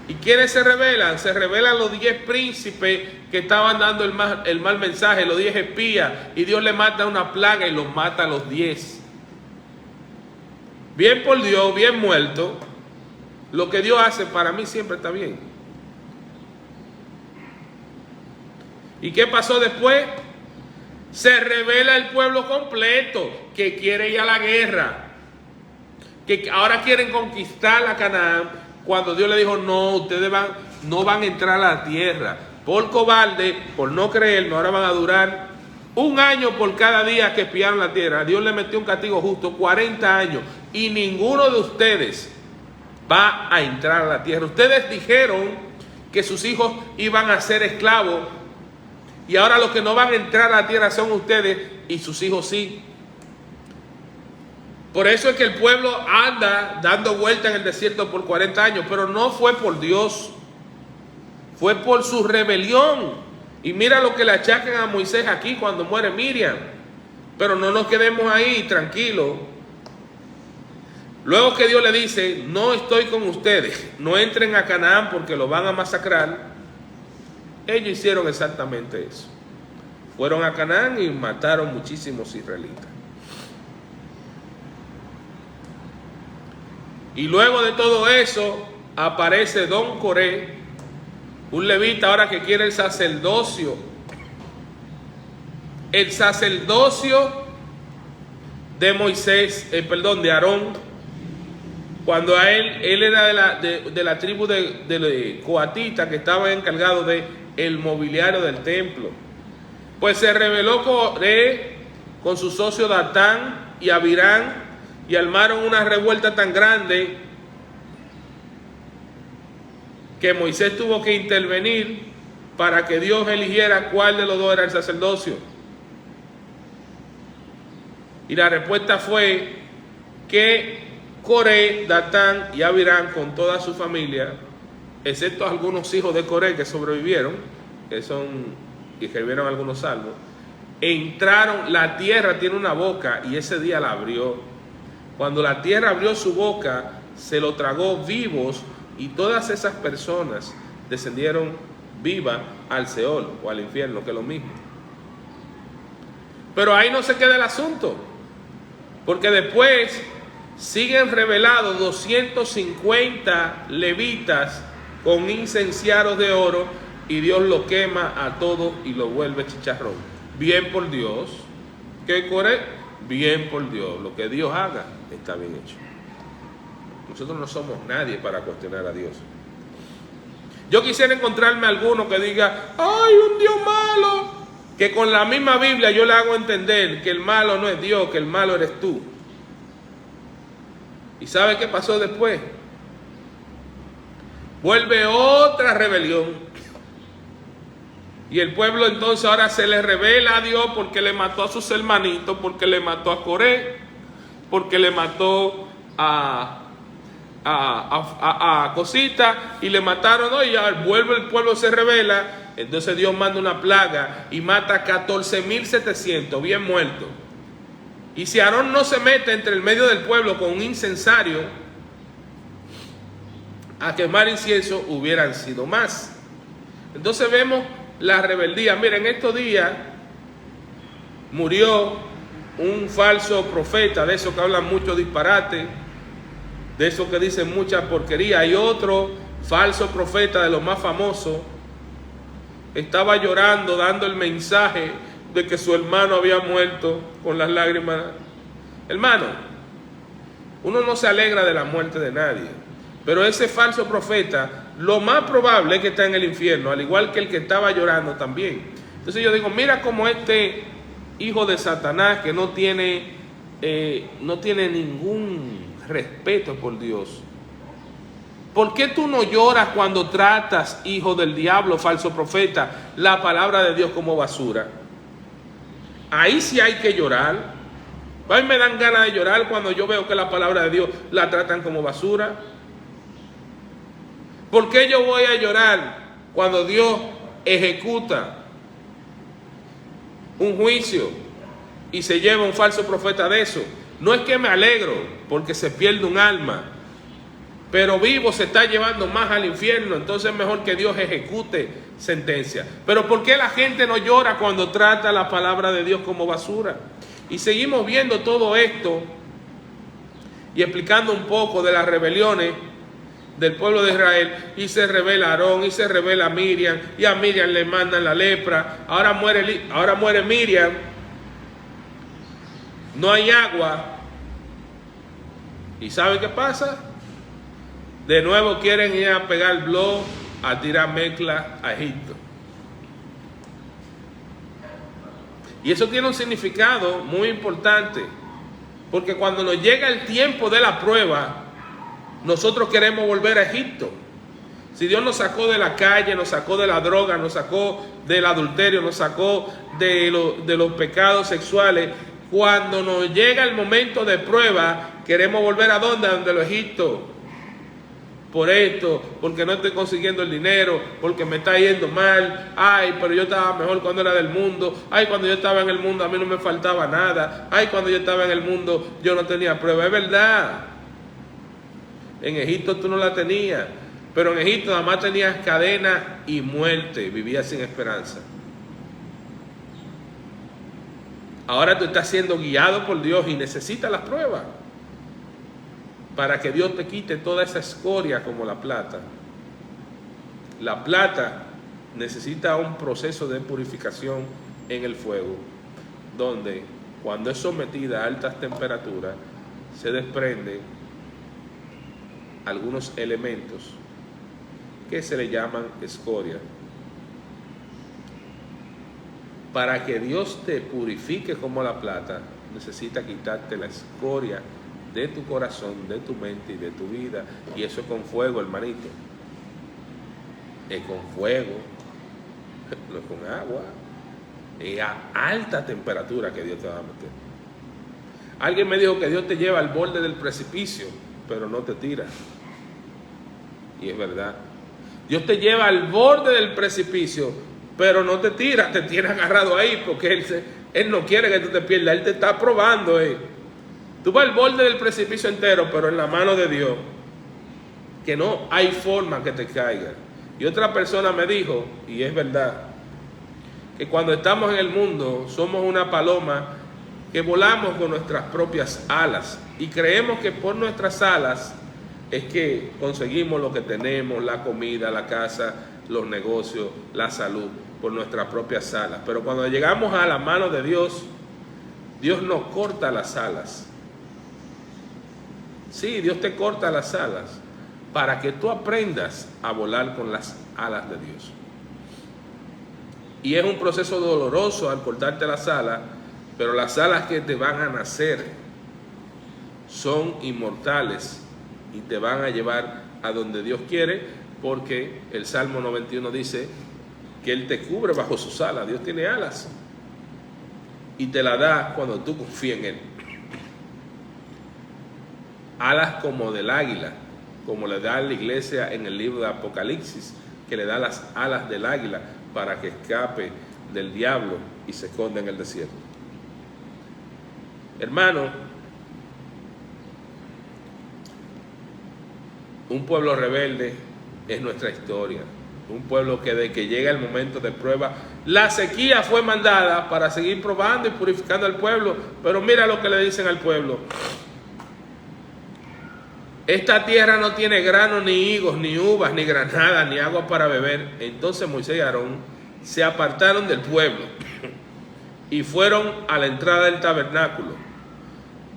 A: ¿Y quiénes se rebelan? Se rebelan los 10 príncipes que estaban dando el mal mensaje, los 10 espías, y Dios le manda una plaga y los mata a los 10. Bien por Dios, bien muerto. Lo que Dios hace para mí siempre está bien. ¿Y qué pasó después? Se rebela el pueblo completo, que quiere ir a la guerra, que ahora quieren conquistar a Canaán, cuando Dios le dijo: no, ustedes no van a entrar a la tierra. Por cobarde, por no creerme, ahora van a durar 1 año por cada día que espiaron la tierra. Dios le metió un castigo justo, 40 años, y ninguno de ustedes va a entrar a la tierra. Ustedes dijeron que sus hijos iban a ser esclavos, y ahora los que no van a entrar a la tierra son ustedes, y sus hijos sí. Por eso es que el pueblo anda dando vueltas en el desierto por 40 años, pero no fue por Dios, fue por su rebelión. Y mira lo que le achacan a Moisés aquí cuando muere Miriam. Pero no nos quedemos ahí, tranquilos. Luego que Dios le dice, no estoy con ustedes, no entren a Canaán porque lo van a masacrar, ellos hicieron exactamente eso. Fueron a Canaán y mataron muchísimos israelitas. Y luego de todo eso, aparece Don Coré, un levita ahora que quiere el sacerdocio. El sacerdocio de Moisés, de Aarón. Cuando a él era de la tribu de Coatita, que estaba encargado del mobiliario del templo. Pues se rebeló Coré con su socio Datán y Abirán y armaron una revuelta tan grande que Moisés tuvo que intervenir para que Dios eligiera cuál de los dos era el sacerdocio. Y la respuesta fue que Coré, Datán y Abirán con toda su familia, excepto algunos hijos de Coré que sobrevivieron, y escribieron algunos salmos, entraron. La tierra tiene una boca y ese día la abrió. Cuando la tierra abrió su boca, se lo tragó vivos y todas esas personas descendieron vivas al Seol o al infierno, que es lo mismo. Pero ahí no se queda el asunto, porque después siguen revelados 250 levitas con incenciarios de oro y Dios lo quema a todos y lo vuelve chicharrón. Bien por Dios. ¿Qué Coré? Bien por Dios. Lo que Dios haga está bien hecho. Nosotros no somos nadie para cuestionar a Dios. Yo quisiera encontrarme alguno que diga, ¡ay, un Dios malo! Que con la misma Biblia yo le hago entender que el malo no es Dios, que el malo eres tú. ¿Y sabe qué pasó después? Vuelve otra rebelión. Y el pueblo entonces ahora se le revela a Dios porque le mató a sus hermanitos, porque le mató a Coré, porque le mató a Cosita y le mataron, ¿no? Y ya vuelve el pueblo, se revela. Entonces Dios manda una plaga y mata a 14,700 bien muertos. Y si Aarón no se mete entre el medio del pueblo con un incensario a quemar incienso, hubieran sido más. Entonces vemos la rebeldía. Miren, estos días murió un falso profeta, de esos que hablan mucho disparate, de esos que dicen mucha porquería. Hay otro falso profeta de los más famosos, estaba llorando, dando el mensaje de que su hermano había muerto con las lágrimas. Hermano, uno no se alegra de la muerte de nadie, pero ese falso profeta, lo más probable es que está en el infierno, al igual que el que estaba llorando también. Entonces yo digo, mira cómo este hijo de Satanás, que no tiene ningún respeto por Dios. ¿Por qué tú no lloras cuando tratas, hijo del diablo, falso profeta, la palabra de Dios como basura? Ahí sí hay que llorar. A mí me dan ganas de llorar cuando yo veo que la palabra de Dios la tratan como basura. ¿Por qué yo voy a llorar cuando Dios ejecuta un juicio y se lleva un falso profeta de eso? No es que me alegro porque se pierde un alma, pero vivo se está llevando más al infierno. Entonces es mejor que Dios ejecute sentencia. Pero ¿por qué la gente no llora cuando trata la palabra de Dios como basura? Y seguimos viendo todo esto y explicando un poco de las rebeliones del pueblo de Israel. Y se revela Aarón y se revela Miriam, y a Miriam le mandan la lepra. Ahora muere Miriam, no hay agua. ¿Y sabe qué pasa? De nuevo quieren ir a pegar blog, a tirar mezcla a Egipto. Y eso tiene un significado muy importante, porque cuando nos llega el tiempo de la prueba, nosotros queremos volver a Egipto. Si Dios nos sacó de la calle, nos sacó de la droga, nos sacó del adulterio, nos sacó de los pecados sexuales, cuando nos llega el momento de prueba, queremos volver ¿a dónde? A donde los Egipto. por esto, porque no estoy consiguiendo el dinero, porque me está yendo mal. Ay, pero yo estaba mejor cuando era del mundo. Ay, cuando yo estaba en el mundo a mí no me faltaba nada. Ay, cuando yo estaba en el mundo yo no tenía prueba. Es verdad. En Egipto tú no la tenías, pero en Egipto nada más tenías cadena y muerte. Vivías sin esperanza. Ahora tú estás siendo guiado por Dios y necesitas las pruebas para que Dios te quite toda esa escoria como la plata. La plata necesita un proceso de purificación en el fuego, donde cuando es sometida a altas temperaturas se desprenden algunos elementos que se le llaman escoria. Para que Dios te purifique como la plata, necesita quitarte la escoria de tu corazón, de tu mente y de tu vida. Y eso es con fuego, hermanito. Es con fuego, no es con agua. Es a alta temperatura que Dios te va a meter. Alguien me dijo que Dios te lleva al borde del precipicio, pero no te tira. Y es verdad. Dios te lleva al borde del precipicio, pero no te tira, te tiene agarrado ahí, porque Él no quiere que tú te pierdas, Él te está probando. Tú vas al borde del precipicio entero, pero en la mano de Dios, que no hay forma que te caiga. Y otra persona me dijo, y es verdad, que cuando estamos en el mundo somos una paloma que volamos con nuestras propias alas y creemos que por nuestras alas es que conseguimos lo que tenemos, la comida, la casa, los negocios, la salud, por nuestras propias alas. Pero cuando llegamos a la mano de Dios, Dios nos corta las alas. Sí, Dios te corta las alas para que tú aprendas a volar con las alas de Dios. Y es un proceso doloroso al cortarte las alas, pero las alas que te van a nacer son inmortales y te van a llevar a donde Dios quiere, porque el Salmo 91 dice que Él te cubre bajo sus alas. Dios tiene alas y te la da cuando tú confías en Él. Alas como del águila, como le da a la iglesia en el libro de Apocalipsis, que le da las alas del águila para que escape del diablo y se esconda en el desierto. Hermano, un pueblo rebelde es nuestra historia. Un pueblo que de que llega el momento de prueba, la sequía fue mandada para seguir probando y purificando al pueblo. Pero mira lo que le dicen al pueblo: esta tierra no tiene grano, ni higos, ni uvas, ni granada, ni agua para beber. Entonces Moisés y Aarón se apartaron del pueblo y fueron a la entrada del tabernáculo,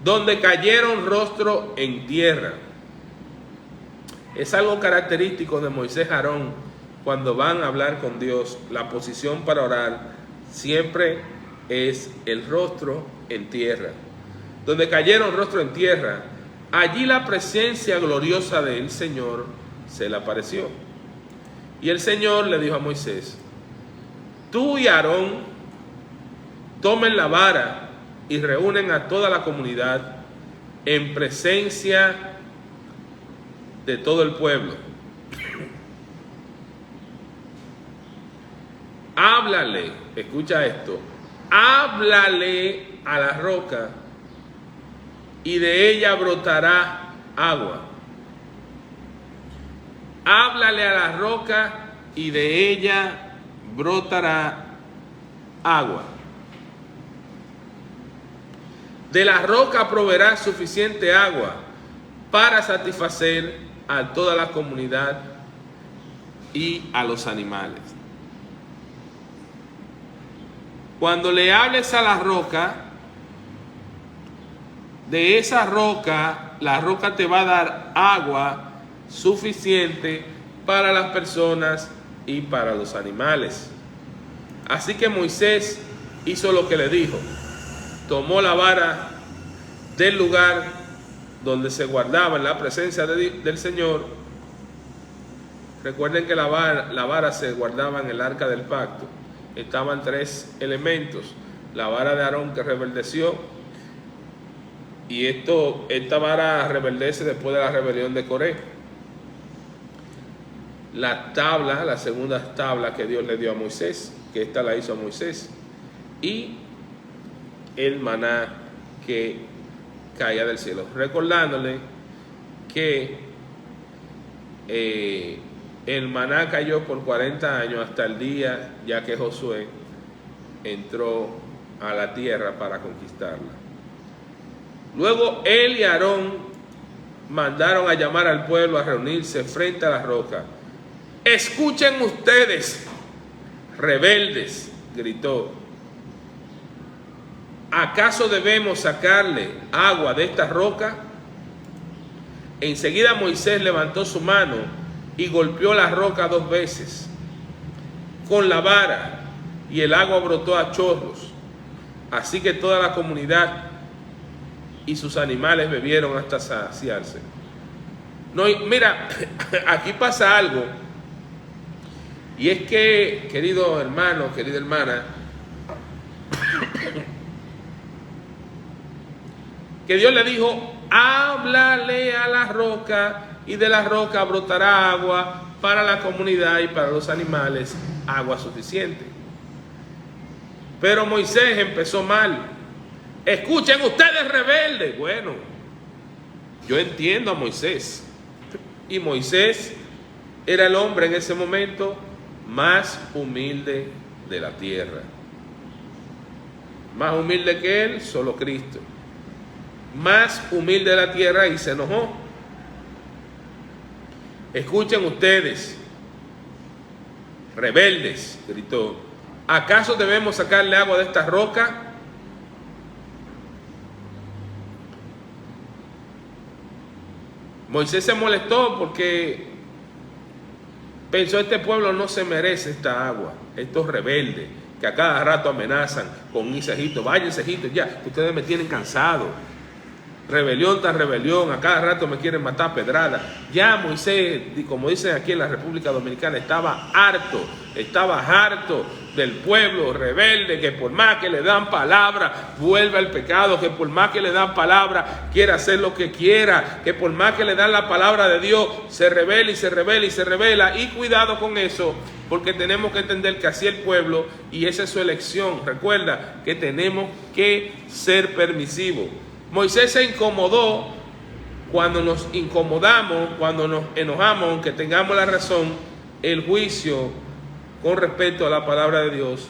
A: donde cayeron rostro en tierra. Es algo característico de Moisés y Aarón cuando van a hablar con Dios. La posición para orar siempre es el rostro en tierra. Donde cayeron rostro en tierra, allí la presencia gloriosa del Señor se le apareció. Y el Señor le dijo a Moisés: tú y Aarón tomen la vara y reúnen a toda la comunidad en presencia de todo el pueblo. Háblale, escucha esto, háblale a la roca y de ella brotará agua. Háblale a la roca y de ella brotará agua. De la roca proveerá suficiente agua para satisfacer a toda la comunidad y a los animales. Cuando le hables a la roca, de esa roca, la roca te va a dar agua suficiente para las personas y para los animales. Así que Moisés hizo lo que le dijo. Tomó la vara del lugar donde se guardaba en la presencia del Señor. Recuerden que la vara se guardaba en el arca del pacto. Estaban tres elementos: la vara de Aarón que reverdeció, y esta vara rebeldece después de la rebelión de Coré. la tabla, la segunda tabla que Dios le dio a Moisés, que esta la hizo a Moisés, y el maná que caía del cielo. Recordándole que el maná cayó por 40 años hasta el día ya que Josué entró a la tierra para conquistarla. Luego él y Aarón mandaron a llamar al pueblo a reunirse frente a la roca. Escuchen ustedes, rebeldes, gritó. ¿Acaso debemos sacarle agua de esta roca? Enseguida Moisés levantó su mano y golpeó la roca 2 veces con la vara, y el agua brotó a chorros. Así que toda la comunidad y sus animales bebieron hasta saciarse. No, mira, aquí pasa algo, y es que, querido hermano, querida hermana, que Dios le dijo, háblale a la roca, y de la roca brotará agua para la comunidad y para los animales, agua suficiente. Pero Moisés empezó mal. Escuchen ustedes, rebeldes. Bueno, yo entiendo a Moisés, y Moisés era el hombre en ese momento más humilde de la tierra. Más humilde que él, solo Cristo. Más humilde de la tierra, y se enojó. Escuchen ustedes, rebeldes, gritó. ¿Acaso debemos sacarle agua de esta roca? Moisés se molestó porque pensó, este pueblo no se merece esta agua, estos rebeldes que a cada rato amenazan con irse a Egipto. Váyanse a Egipto ya, ustedes me tienen cansado. Rebelión tras rebelión, a cada rato me quieren matar a pedrada. Ya Moisés, como dicen aquí en la República Dominicana, estaba harto del pueblo rebelde, que por más que le dan palabra vuelve al pecado, que por más que le dan palabra quiere hacer lo que quiera, que por más que le dan la palabra de Dios se revela y se revela y se revela. Y cuidado con eso, porque tenemos que entender que así el pueblo, y esa es su elección. Recuerda que tenemos que ser permisivos. Moisés se incomodó. Cuando nos incomodamos, cuando nos enojamos, aunque tengamos la razón, el juicio con respecto a la palabra de Dios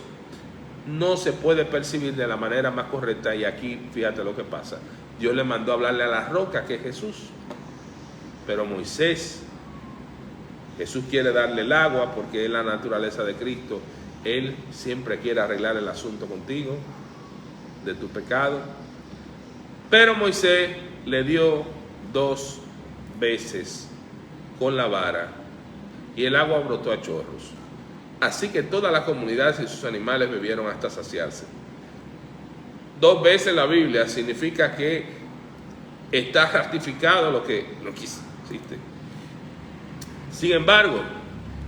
A: no se puede percibir de la manera más correcta. Y aquí fíjate lo que pasa. Dios le mandó a hablarle a la roca, que es Jesús. Pero Jesús quiere darle el agua porque es la naturaleza de Cristo. Él siempre quiere arreglar el asunto contigo de tu pecado. Pero Moisés le dio 2 veces con la vara, y el agua brotó a chorros. Así que toda la comunidad y sus animales bebieron hasta saciarse. 2 veces la Biblia significa que está ratificado lo que existe. Sin embargo,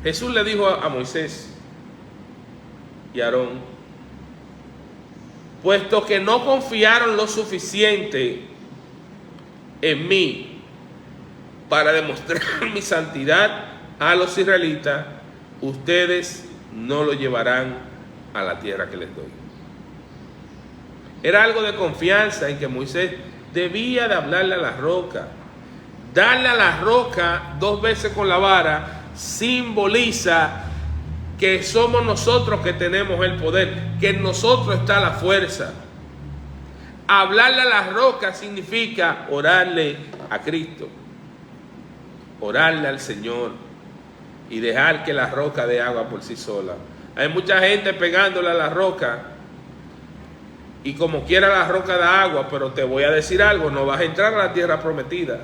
A: Jesús le dijo a Moisés y a Aarón, puesto que no confiaron lo suficiente en mí para demostrar mi santidad a los israelitas, ustedes no lo llevarán a la tierra que les doy. Era algo de confianza en que Moisés debía de hablarle a la roca. Darle a la roca 2 veces con la vara simboliza que somos nosotros que tenemos el poder, que en nosotros está la fuerza. Hablarle a la roca significa orarle a Cristo, orarle al Señor y dejar que la roca dé agua por sí sola. Hay mucha gente pegándole a la roca, y como quiera la roca da agua, pero te voy a decir algo, no vas a entrar a la tierra prometida.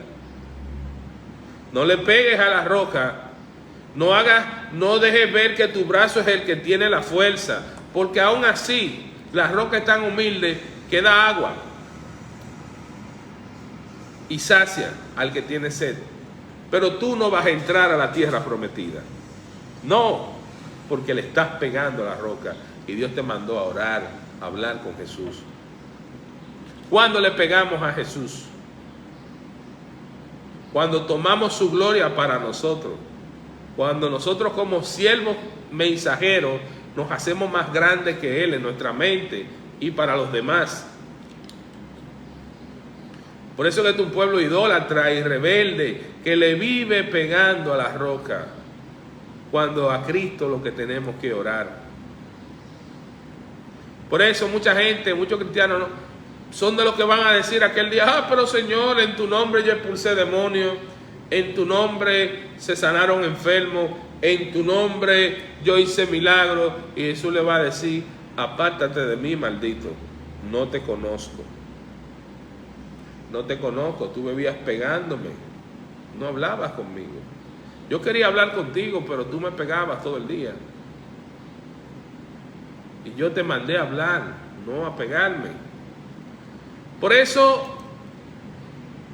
A: No le pegues a la roca. No dejes ver que tu brazo es el que tiene la fuerza, porque aún así la roca es tan humilde que da agua y sacia al que tiene sed. Pero tú no vas a entrar a la tierra prometida. No, porque le estás pegando a la roca, y Dios te mandó a orar, a hablar con Jesús. ¿Cuándo le pegamos a Jesús? Cuando tomamos su gloria para nosotros. Cuando nosotros como siervos mensajeros nos hacemos más grandes que Él en nuestra mente y para los demás. Por eso que es un pueblo idólatra y rebelde que le vive pegando a la roca, cuando a Cristo lo que tenemos que orar. Por eso mucha gente, muchos cristianos son de los que van a decir aquel día: pero Señor, en tu nombre yo expulsé demonios, en tu nombre se sanaron enfermos, en tu nombre yo hice milagros. Y Jesús le va a decir: apártate de mí, maldito, no te conozco. No te conozco, tú vivías pegándome, no hablabas conmigo. Yo quería hablar contigo, pero tú me pegabas todo el día. Y yo te mandé a hablar, no a pegarme. Por eso,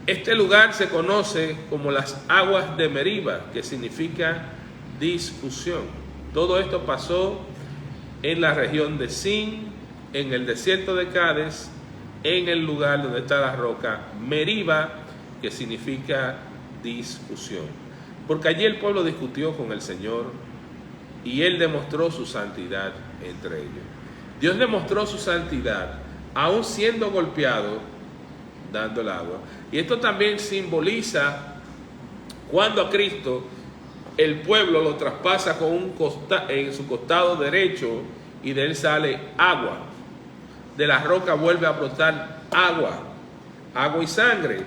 A: este lugar se conoce como las aguas de Meriba, que significa discusión. Todo esto pasó en la región de Sin, en el desierto de Cádiz, en el lugar donde está la roca Meriba, que significa discusión. Porque allí el pueblo discutió con el Señor y Él demostró su santidad entre ellos. Dios demostró su santidad, aún siendo golpeado, dando el agua. Y esto también simboliza cuando a Cristo el pueblo lo traspasa con en su costado derecho y de él sale agua. De la roca vuelve a brotar agua, agua y sangre,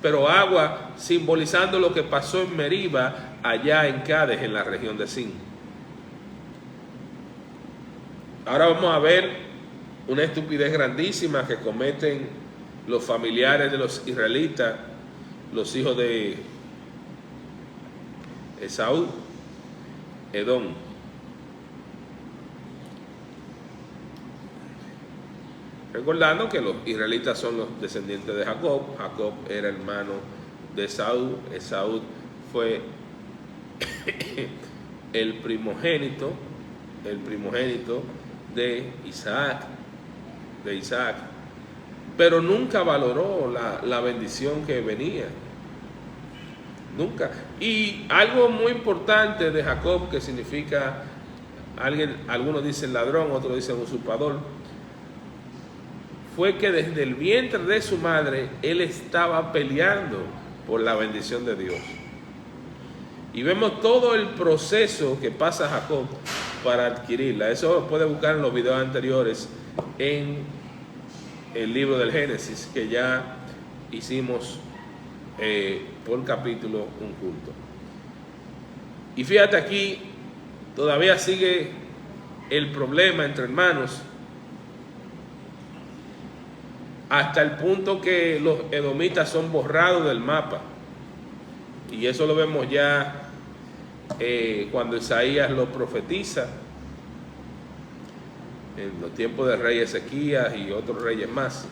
A: pero agua simbolizando lo que pasó en Meriba, allá en Cádiz, en la región de Sin. Ahora vamos a ver una estupidez grandísima que cometen los familiares de los israelitas, los hijos de Esaú, Edom. Recordando que los israelitas son los descendientes de Jacob. Jacob era hermano de Esaú. Esaú fue el primogénito de Isaac. Pero nunca valoró la bendición que venía. Nunca. Y algo muy importante de Jacob, que significa, algunos dicen ladrón, otros dicen usurpador, fue que desde el vientre de su madre él estaba peleando por la bendición de Dios. Y vemos todo el proceso que pasa Jacob para adquirirla. Eso lo puede buscar en los videos anteriores en el libro del Génesis, que ya hicimos por capítulo un culto. Y fíjate, aquí todavía sigue el problema entre hermanos, hasta el punto que los edomitas son borrados del mapa. Y eso lo vemos ya cuando Isaías lo profetiza en los tiempos del rey Ezequías y otros reyes más.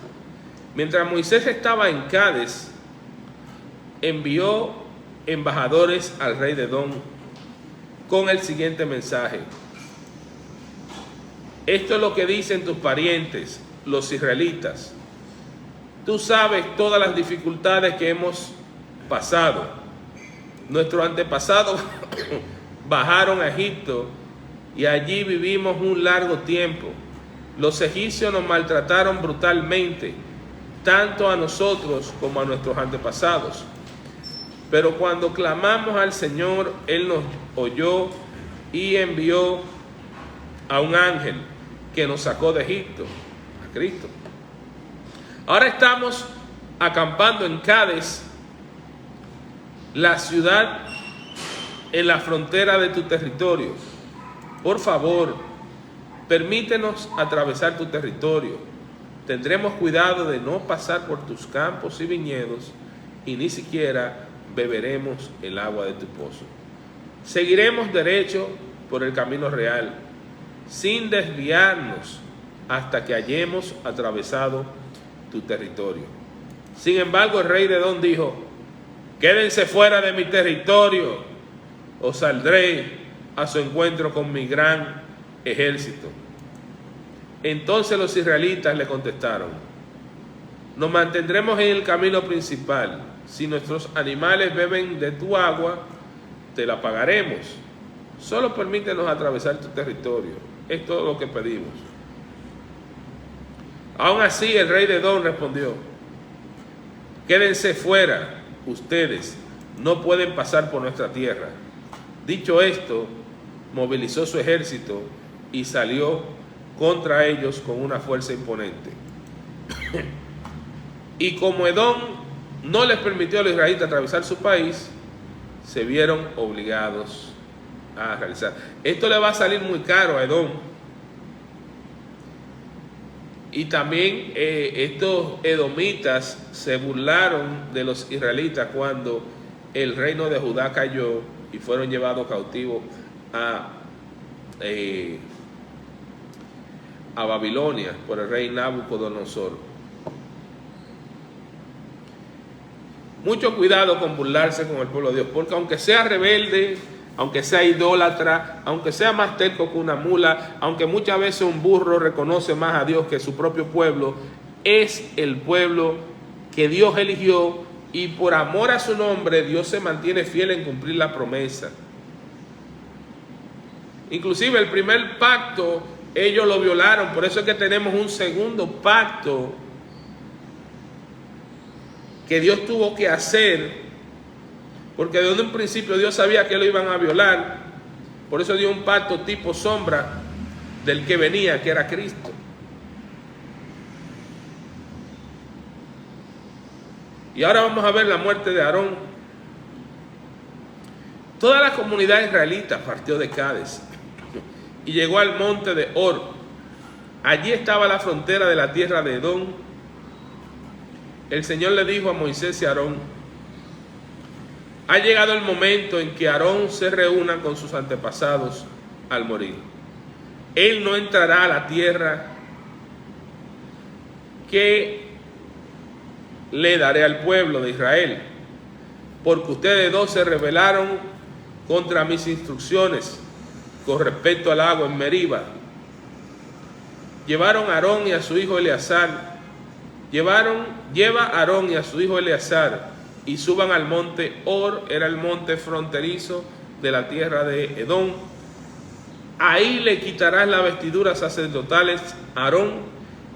A: Mientras Moisés estaba en Cádiz, envió embajadores al rey de Edom con el siguiente mensaje: esto es lo que dicen tus parientes, los israelitas. Tú sabes todas las dificultades que hemos pasado. Nuestros antepasados bajaron a Egipto y allí vivimos un largo tiempo. Los egipcios nos maltrataron brutalmente, tanto a nosotros como a nuestros antepasados. Pero cuando clamamos al Señor, Él nos oyó y envió a un ángel que nos sacó de Egipto, a Cristo. Ahora estamos acampando en Cádiz, la ciudad en la frontera de tu territorio. Por favor, permítenos atravesar tu territorio. Tendremos cuidado de no pasar por tus campos y viñedos, y ni siquiera beberemos el agua de tu pozo. Seguiremos derecho por el camino real, sin desviarnos hasta que hayamos atravesado tu territorio. Sin embargo, el rey de Edom dijo: quédense fuera de mi territorio, o saldré a su encuentro con mi gran ejército. Entonces los israelitas le contestaron: nos mantendremos en el camino principal. Si nuestros animales beben de tu agua, te la pagaremos. Solo permítenos atravesar tu territorio. Es todo lo que pedimos. Aún así, el rey de Edom respondió: quédense fuera, ustedes no pueden pasar por nuestra tierra. Dicho esto, movilizó su ejército y salió contra ellos con una fuerza imponente. Y como Edom no les permitió a los israelitas atravesar su país, se vieron obligados a realizar. Esto le va a salir muy caro a Edom. Y también estos edomitas se burlaron de los israelitas cuando el reino de Judá cayó y fueron llevados cautivos a Babilonia por el rey Nabucodonosor. Mucho cuidado con burlarse con el pueblo de Dios, porque aunque sea rebelde, aunque sea idólatra, aunque sea más terco que una mula, aunque muchas veces un burro reconoce más a Dios que su propio pueblo, es el pueblo que Dios eligió, y por amor a su nombre Dios se mantiene fiel en cumplir la promesa. Inclusive el primer pacto ellos lo violaron, por eso es que tenemos un segundo pacto que Dios tuvo que hacer, porque desde un principio Dios sabía que lo iban a violar. Por eso dio un pacto tipo sombra del que venía, que era Cristo. Y ahora vamos a ver la muerte de Aarón. Toda la comunidad israelita partió de Cades y llegó al monte de Hor. Allí estaba la frontera de la tierra de Edom. El Señor le dijo a Moisés y a Aarón: ha llegado el momento en que Aarón se reúna con sus antepasados al morir. Él no entrará a la tierra que le daré al pueblo de Israel, porque ustedes dos se rebelaron contra mis instrucciones con respecto al agua en Meriba. Llevaron a Aarón y a su hijo Eleazar. Lleva a Aarón y a su hijo Eleazar y suban al monte Hor, era el monte fronterizo de la tierra de Edom. Ahí le quitarás las vestiduras sacerdotales a Aarón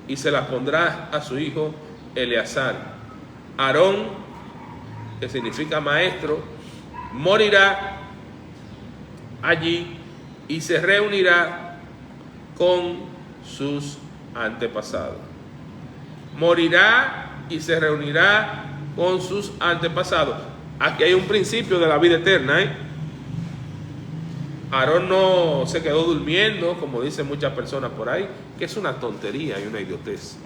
A: y se las pondrás a su hijo Eleazar. Aarón, que significa maestro, morirá allí y se reunirá con sus antepasados. Morirá y se reunirá con sus antepasados. Aquí hay un principio de la vida eterna, Aarón no se quedó durmiendo, como dicen muchas personas por ahí, que es una tontería y una idiotez.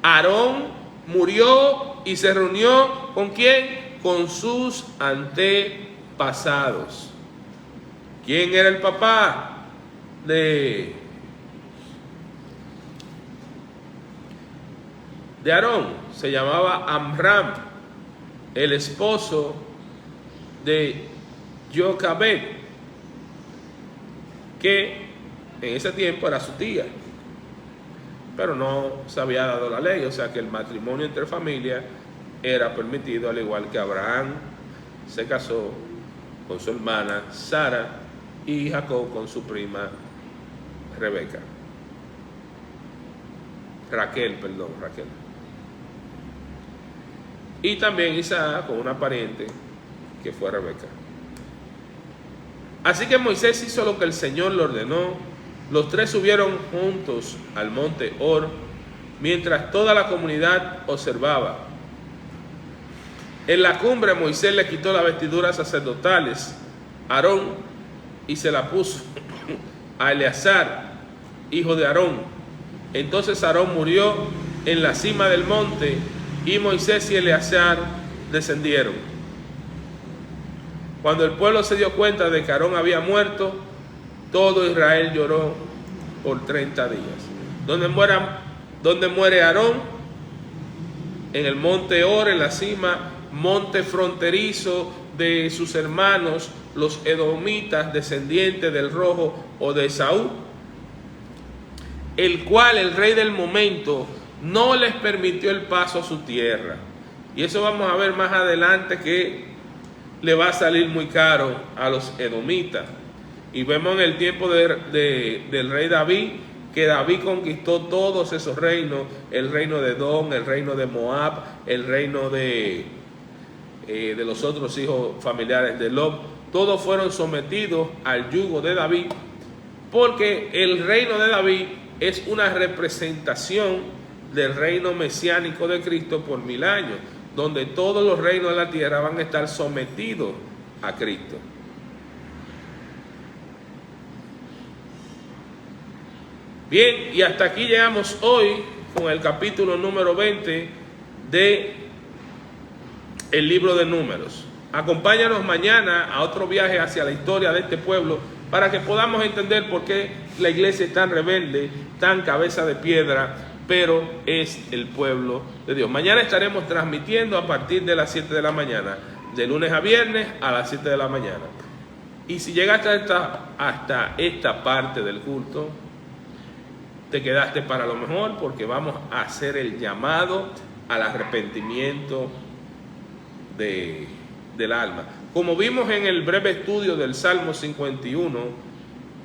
A: Aarón murió y se reunió ¿con quién? Con sus antepasados. ¿Quién era el papá de Aarón? Se llamaba Amram, el esposo de Jocabed, que en ese tiempo era su tía, pero no se había dado la ley, o sea que el matrimonio entre familias era permitido, al igual que Abraham se casó con su hermana Sara y Jacob con su prima Raquel. Y también Isaac con una pariente que fue Rebeca. Así que Moisés hizo lo que el Señor le ordenó. Los tres subieron juntos al monte Hor, mientras toda la comunidad observaba. En la cumbre Moisés le quitó las vestiduras sacerdotales a Aarón y se la puso a Eleazar, hijo de Aarón. Entonces Aarón murió en la cima del monte y Moisés y Eleazar descendieron. Cuando el pueblo se dio cuenta de que Aarón había muerto, todo Israel lloró por 30 días. ¿Dónde muere Aarón? En el monte Hor, en la cima, monte fronterizo de sus hermanos, los edomitas, descendientes del rojo o de Esaú, el cual el rey del momento no les permitió el paso a su tierra. Y eso vamos a ver más adelante, que le va a salir muy caro a los edomitas. Y vemos en el tiempo del rey David, que David conquistó todos esos reinos, el reino de Edom, el reino de Moab, el reino de los otros hijos familiares de Lot. Todos fueron sometidos al yugo de David, porque el reino de David es una representación del reino mesiánico de Cristo por 1000 años, donde todos los reinos de la tierra van a estar sometidos a Cristo. Bien, y hasta aquí llegamos hoy con el capítulo número 20 de el libro de Números. Acompáñanos mañana a otro viaje hacia la historia de este pueblo para que podamos entender por qué la iglesia es tan rebelde, tan cabeza de piedra, pero es el pueblo de Dios. Mañana estaremos transmitiendo a partir de las 7 de la mañana, de lunes a viernes a las 7 de la mañana. Y si llegaste hasta esta parte del culto, te quedaste para lo mejor, porque vamos a hacer el llamado al arrepentimiento del alma. Como vimos en el breve estudio del Salmo 51,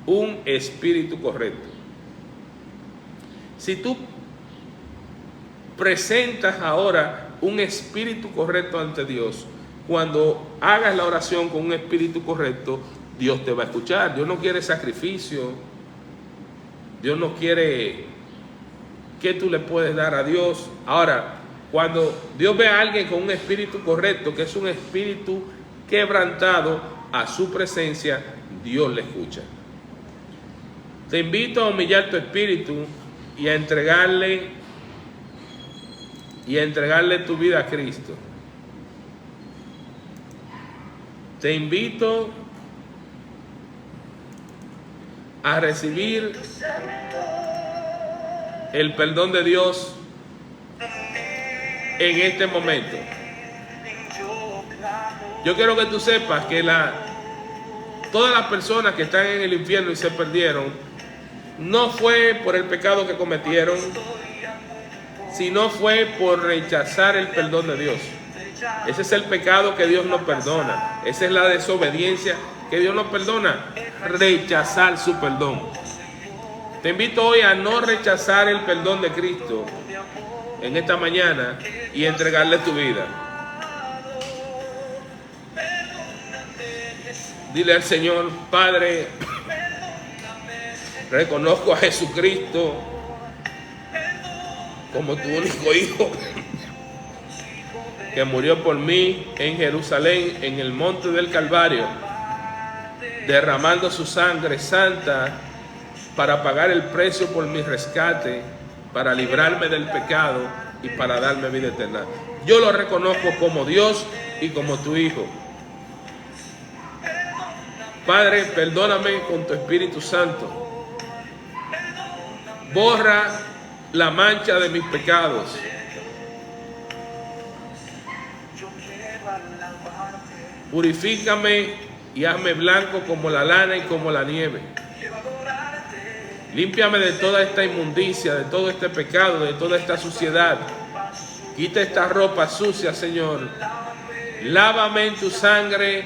A: un espíritu correcto. Si tú presentas ahora un espíritu correcto ante Dios, cuando hagas la oración con un espíritu correcto, Dios te va a escuchar. Dios no quiere sacrificio. Dios no quiere que tú le puedes dar a Dios. Ahora, cuando Dios ve a alguien con un espíritu correcto, que es un espíritu quebrantado a su presencia, Dios le escucha. Te invito a humillar tu espíritu y a entregarle tu vida a Cristo. Te invito a recibir el perdón de Dios en este momento. Yo quiero que tú sepas que todas las personas que están en el infierno y se perdieron, no fue por el pecado que cometieron, sino fue por rechazar el perdón de Dios. Ese es el pecado que Dios no perdona. Esa es la desobediencia que Dios no perdona, rechazar su perdón. Te invito hoy a no rechazar el perdón de Cristo en esta mañana y entregarle tu vida. Dile al Señor: Padre, reconozco a Jesucristo como tu único Hijo, que murió por mí en Jerusalén, en el monte del Calvario, derramando su sangre santa para pagar el precio por mi rescate, para librarme del pecado y para darme vida eterna. Yo lo reconozco como Dios y como tu Hijo. Padre, perdóname con tu Espíritu Santo. Borra la mancha de mis pecados. Purifícame y hazme blanco como la lana y como la nieve. Límpiame de toda esta inmundicia, de todo este pecado, de toda esta suciedad. Quita esta ropa sucia, Señor. Lávame en tu sangre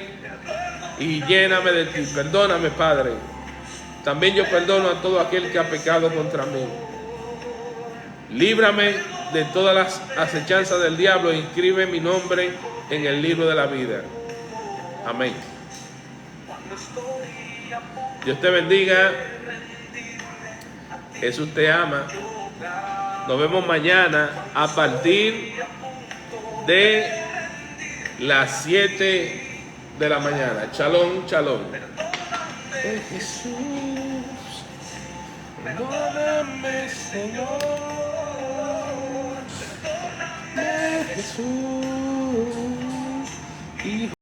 A: y lléname de ti. Perdóname, Padre. También yo perdono a todo aquel que ha pecado contra mí. Líbrame de todas las acechanzas del diablo e inscribe mi nombre en el libro de la vida. Amén. Dios te bendiga. Jesús te ama. Nos vemos mañana a partir de las 7 de la mañana. Shalom, shalom. Jesús, perdóname, Señor. Jesús, Hijo.